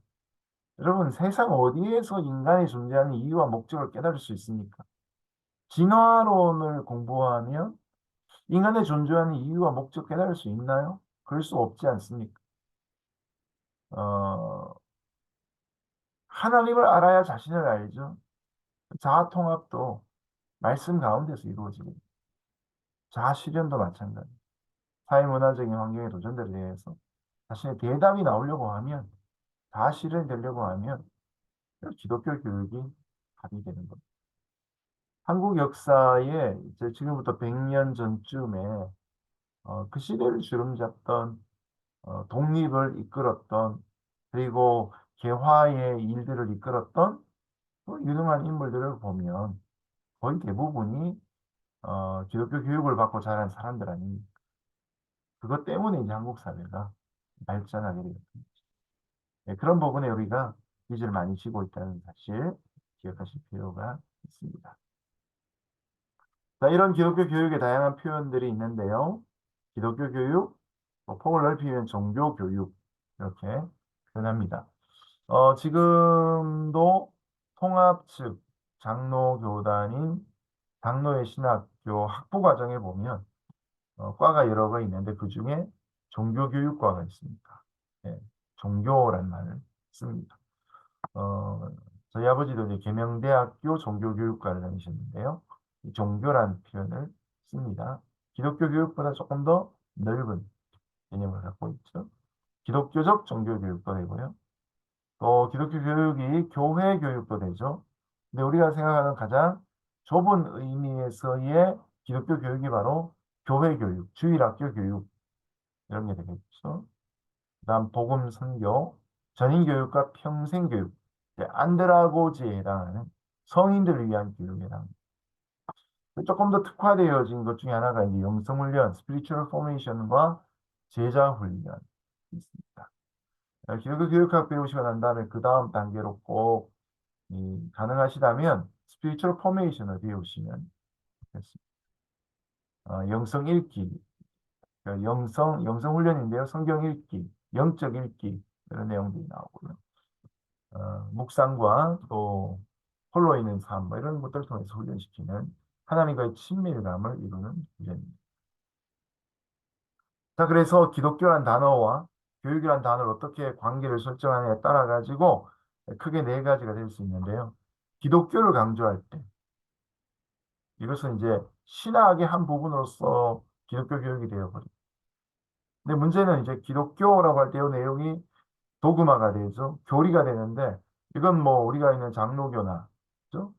여러분, 세상 어디에서 인간이 존재하는 이유와 목적을 깨달을 수 있습니까? 진화론을 공부하면 인간의 존재하는 이유와 목적 깨달을 수 있나요? 그럴 수 없지 않습니까? 어, 하나님을 알아야 자신을 알죠. 자아 통합도 말씀 가운데서 이루어지고 자아 실현도 마찬가지. 사회문화적인 환경의 도전들에 대해서 자신의 대답이 나오려고 하면 자아 실현되려고 하면 기독교 교육이 답이 되는 겁니다. 한국 역사에 이제 지금부터 100년 전쯤에 그 시대를 주름잡던 독립을 이끌었던 그리고 개화의 일들을 이끌었던 그 유능한 인물들을 보면 거의 대부분이 기독교 교육을 받고 자란 사람들 아닙니까? 그것 때문에 이제 한국 사회가 발전하게 되었습니다. 네, 그런 부분에 우리가 빚을 많이 지고 있다는 사실 기억하실 필요가 있습니다. 자, 이런 기독교 교육의 다양한 표현들이 있는데요. 기독교 교육, 폭을 넓히면 종교 교육 이렇게 표현합니다. 지금도 통합 측 장로교단인 장로의 신학교 학부 과정에 보면 과가 여러 가 있는데 그 중에 종교교육과가 있습니다. 예, 종교란 말을 씁니다. 어, 저희 아버지도 이제 계명대학교 종교교육과를 다니셨는데요. 이 종교란 표현을 씁니다. 기독교 교육보다 조금 더 넓은 개념을 갖고 있죠. 기독교적 종교교육도 되고요. 또 기독교 교육이 교회 교육도 되죠. 근데 우리가 생각하는 가장 좁은 의미에서의 기독교 교육이 바로 교회 교육, 주일학교 교육 이런 게 되겠죠. 그다음 복음 선교, 전인 교육과 평생 교육, 안드라고지에 해당하는 성인들을 위한 교육에 해당합니다. 조금 더 특화되어진 것 중에 하나가 이제 영성 훈련, 스피리추얼 포메이션과 제자 훈련 있습니다. 기독교 교육학 배우시고 난 다음에 그 다음 단계로 꼭 가능하시다면 스피리추얼 포메이션을 배우시면 좋겠습니다. 영성 읽기, 그러니까 영성 훈련인데요. 성경 읽기, 영적 읽기 이런 내용들이 나오고요. 묵상과 또 홀로 있는 삶 뭐 이런 것들을 통해서 훈련시키는 하나님과의 친밀감을 이루는 훈련입니다. 자, 그래서 기독교란 단어와 교육이란 단어를 어떻게 관계를 설정하느냐에 따라 가지고 크게 네 가지가 될 수 있는데요. 기독교를 강조할 때 이것은 이제 신학의 한 부분으로서 기독교 교육이 되어버립니다. 근데 문제는 이제 기독교라고 할 때 이 내용이 도그마가 되죠. 교리가 되는데 이건 뭐 우리가 있는 장로교나 그죠?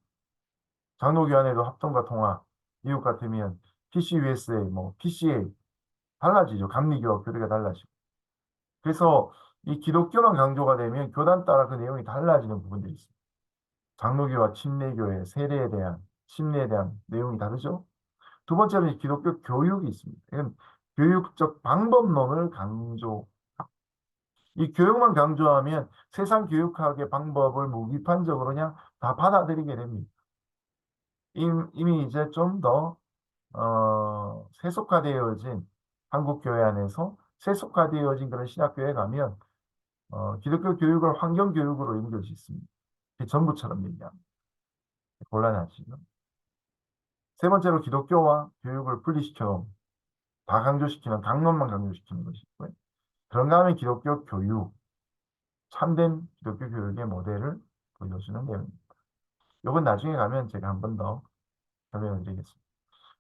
장로교 안에도 합동과 통합, 미국 같으면 PCUSA, 뭐 PCA 달라지죠. 감리교와 교리가 달라지고. 그래서 이 기독교만 강조가 되면 교단 따라 그 내용이 달라지는 부분들이 있습니다. 장로교와 침례교의 세례에 대한 침례에 대한 내용이 다르죠. 두 번째는 기독교 교육이 있습니다. 이건 교육적 방법론을 강조. 이 교육만 강조하면 세상 교육학의 방법을 무비판적으로 그냥 다 받아들이게 됩니다. 이미 이제 좀 더 세속화되어진 한국 교회 안에서 세속화되어진 그런 신학교에 가면 기독교 교육을 환경 교육으로 연결 짓습니다. 전부처럼 얘기합니다. 곤란하지요. 세 번째로 기독교와 교육을 분리시켜 다 강조시키는 강론만 강조시키는 것이고요. 그런가 하면 기독교 교육, 참된 기독교 교육의 모델을 보여주는 내용입니다. 이건 나중에 가면 제가 한 번 더 설명을 드리겠습니다.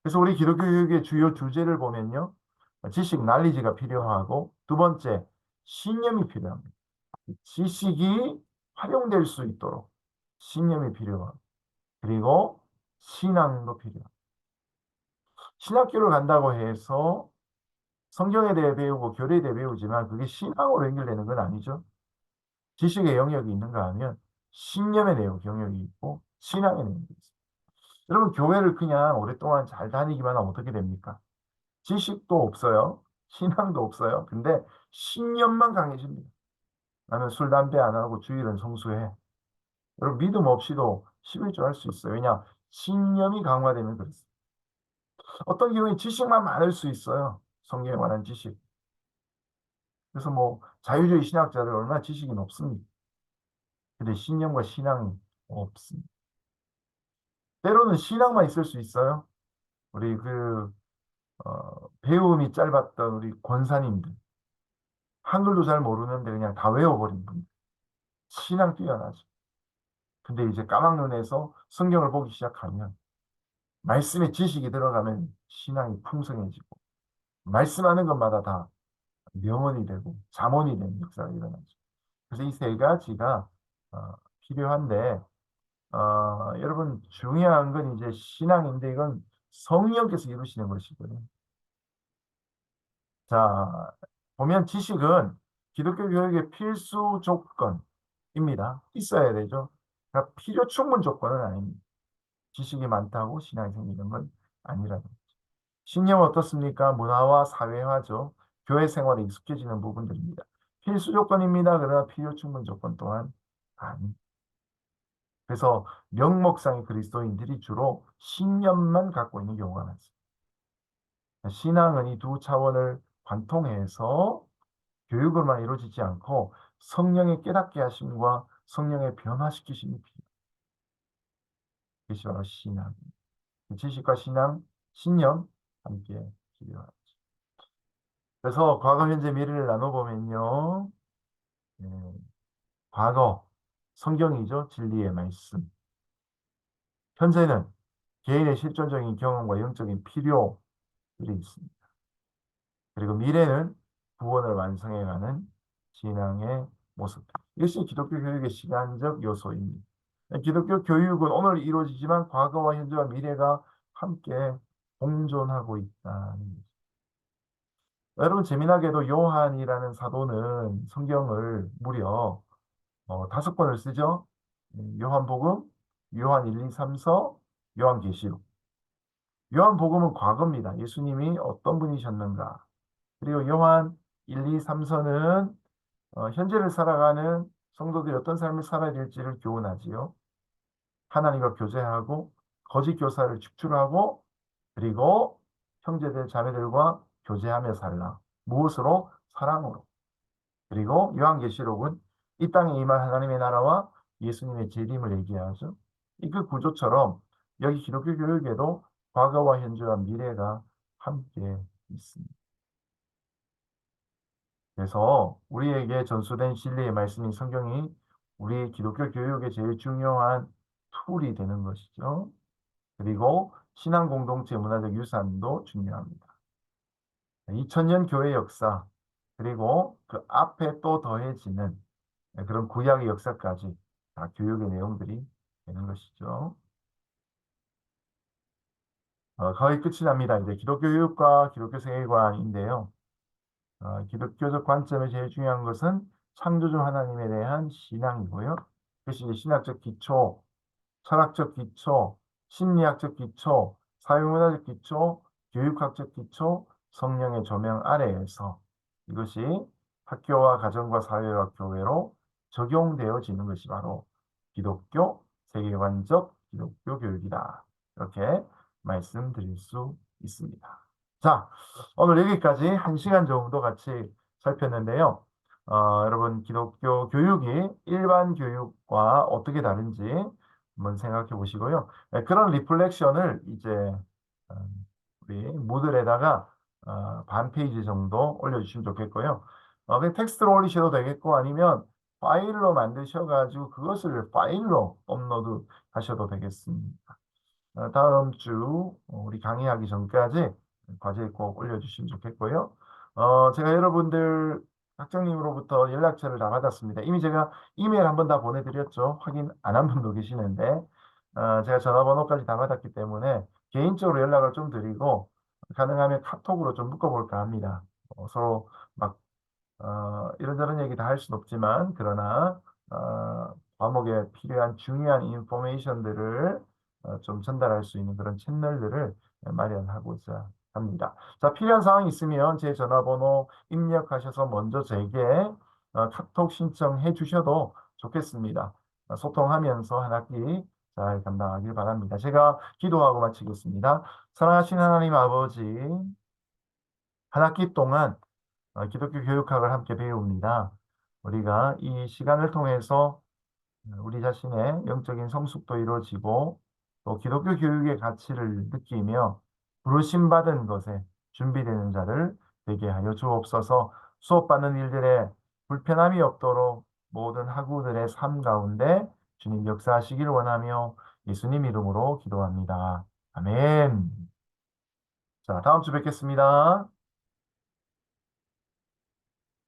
그래서 우리 기독교 교육의 주요 주제를 보면요. 지식, 난리지가 필요하고 두 번째, 신념이 필요합니다. 지식이 활용될 수 있도록 신념이 필요하고 그리고 신앙도 필요합니다. 신학교를 간다고 해서 성경에 대해 배우고 교리에 대해 배우지만 그게 신앙으로 연결되는 건 아니죠. 지식의 영역이 있는가 하면 신념의 내용 영역이 있고 신앙의 내용이 있습니다. 여러분 교회를 그냥 오랫동안 잘 다니기만 하면 어떻게 됩니까? 지식도 없어요. 신앙도 없어요. 근데 신념만 강해집니다. 나는 술, 담배 안 하고 주일은 성수해. 여러분 믿음 없이도 11조 할 수 있어요. 왜냐? 신념이 강화되면 그렇습니다. 어떤 경우에 지식만 많을 수 있어요. 성경에 관한 지식. 그래서 뭐 자유주의 신학자들 얼마나 지식이 높습니까? 근데 신념과 신앙이 없습니다. 때로는 신앙만 있을 수 있어요. 우리 배움이 짧았던 우리 권사님들. 한글도 잘 모르는데 그냥 다 외워버린 분. 신앙 뛰어나죠. 근데 이제 까막눈에서 성경을 보기 시작하면 말씀에 지식이 들어가면 신앙이 풍성해지고 말씀하는 것마다 다 명언이 되고 잠언이 되는 역사가 일어나죠. 그래서 이 세 가지가 필요한데 여러분 중요한 건 이제 신앙인데 이건 성령께서 이루시는 것이거든요. 자, 보면 지식은 기독교 교육의 필수 조건입니다. 있어야 되죠. 그러니까 필요 충분 조건은 아닙니다. 지식이 많다고 신앙이 생기는 건 아니라는 거죠. 신념은 어떻습니까? 문화와 사회화죠. 교회 생활에 익숙해지는 부분들입니다. 필수 조건입니다. 그러나 필요 충분 조건 또한 아닙니다. 그래서 명목상의 그리스도인들이 주로 신념만 갖고 있는 경우가 많습니다. 신앙은 이 두 차원을 관통해서 교육으로만 이루어지지 않고 성령의 깨닫게 하심과 성령의 변화시키심이 필요해요. 그것이 바로 신앙. 지식과 신앙, 신념 함께 필요하죠. 그래서 과거, 현재, 미래를 나눠보면요. 예, 과거, 성경이죠. 진리의 말씀. 현재는 개인의 실존적인 경험과 영적인 필요들이 있습니다. 그리고 미래는 구원을 완성해가는 신앙의 모습. 이것이 기독교 교육의 시간적 요소입니다. 기독교 교육은 오늘 이루어지지만 과거와 현재와 미래가 함께 공존하고 있다는 거죠. 여러분 재미나게도 요한이라는 사도는 성경을 무려 5권을 쓰죠. 요한복음, 요한 1, 2, 3서, 요한계시록. 요한복음은 과거입니다. 예수님이 어떤 분이셨는가. 그리고 요한 1, 2, 3서는 현재를 살아가는 성도들이 어떤 삶을 살아야 될지를 교훈하지요. 하나님과 교제하고 거짓 교사를 축출하고 그리고 형제들 자매들과 교제하며 살라. 무엇으로? 사랑으로. 그리고 요한계시록은 이 땅에 임할 하나님의 나라와 예수님의 재림을 얘기하죠. 이 그 구조처럼 여기 기독교 교육에도 과거와 현재와 미래가 함께 있습니다. 그래서 우리에게 전수된 진리의 말씀인 성경이 우리 기독교 교육의 제일 중요한 툴이 되는 것이죠. 그리고 신앙 공동체 문화적 유산도 중요합니다. 2000년 교회 역사, 그리고 그 앞에 또 더해지는 그런 구약의 역사까지 다 교육의 내용들이 되는 것이죠. 거의 끝이 납니다. 이제 기독교 교육과 기독교 세계관인데요. 기독교적 관점에 제일 중요한 것은 창조주 하나님에 대한 신앙이고요. 그것이 이제 신학적 기초, 철학적 기초, 심리학적 기초, 사회문화적 기초, 교육학적 기초, 성령의 조명 아래에서 이것이 학교와 가정과 사회와 교회로 적용되어지는 것이 바로 기독교 세계관적 기독교 교육이다. 이렇게 말씀드릴 수 있습니다. 자, 오늘 여기까지 1시간 정도 같이 살폈는데요. 여러분 기독교 교육이 일반 교육과 어떻게 다른지 한번 생각해 보시고요. 그런 리플렉션을 이제 어, 우리 무들에다가 반 페이지 정도 올려주시면 좋겠고요. 그냥 텍스트로 올리셔도 되겠고 아니면 파일로 만드셔가지고 그것을 파일로 업로드 하셔도 되겠습니다. 다음 주 우리 강의하기 전까지 과제 꼭 올려주시면 좋겠고요. 제가 여러분들 학장님으로부터 연락처를 다 받았습니다. 이미 제가 이메일 한번 다 보내드렸죠. 확인 안 한 분도 계시는데 제가 전화번호까지 다 받았기 때문에 개인적으로 연락을 좀 드리고 가능하면 카톡으로 좀 묶어볼까 합니다. 서로 막 이런저런 얘기 다 할 수는 없지만, 그러나 과목에 필요한 중요한 인포메이션들을 좀 전달할 수 있는 그런 채널들을 마련하고자 합니다. 자, 필요한 사항이 있으면 제 전화번호 입력하셔서 먼저 제게 카톡 신청해 주셔도 좋겠습니다. 소통하면서 한 학기 잘 감당하길 바랍니다. 제가 기도하고 마치겠습니다. 사랑하시는 하나님 아버지, 한 학기 동안 기독교 교육학을 함께 배웁니다. 우리가 이 시간을 통해서 우리 자신의 영적인 성숙도 이루어지고 또 기독교 교육의 가치를 느끼며 부르심받은 것에 준비되는 자를 되게 하여 주옵소서. 수업받는 일들에 불편함이 없도록 모든 학우들의 삶 가운데 주님 역사하시기를 원하며 예수님 이름으로 기도합니다. 아멘. 자, 다음 주 뵙겠습니다.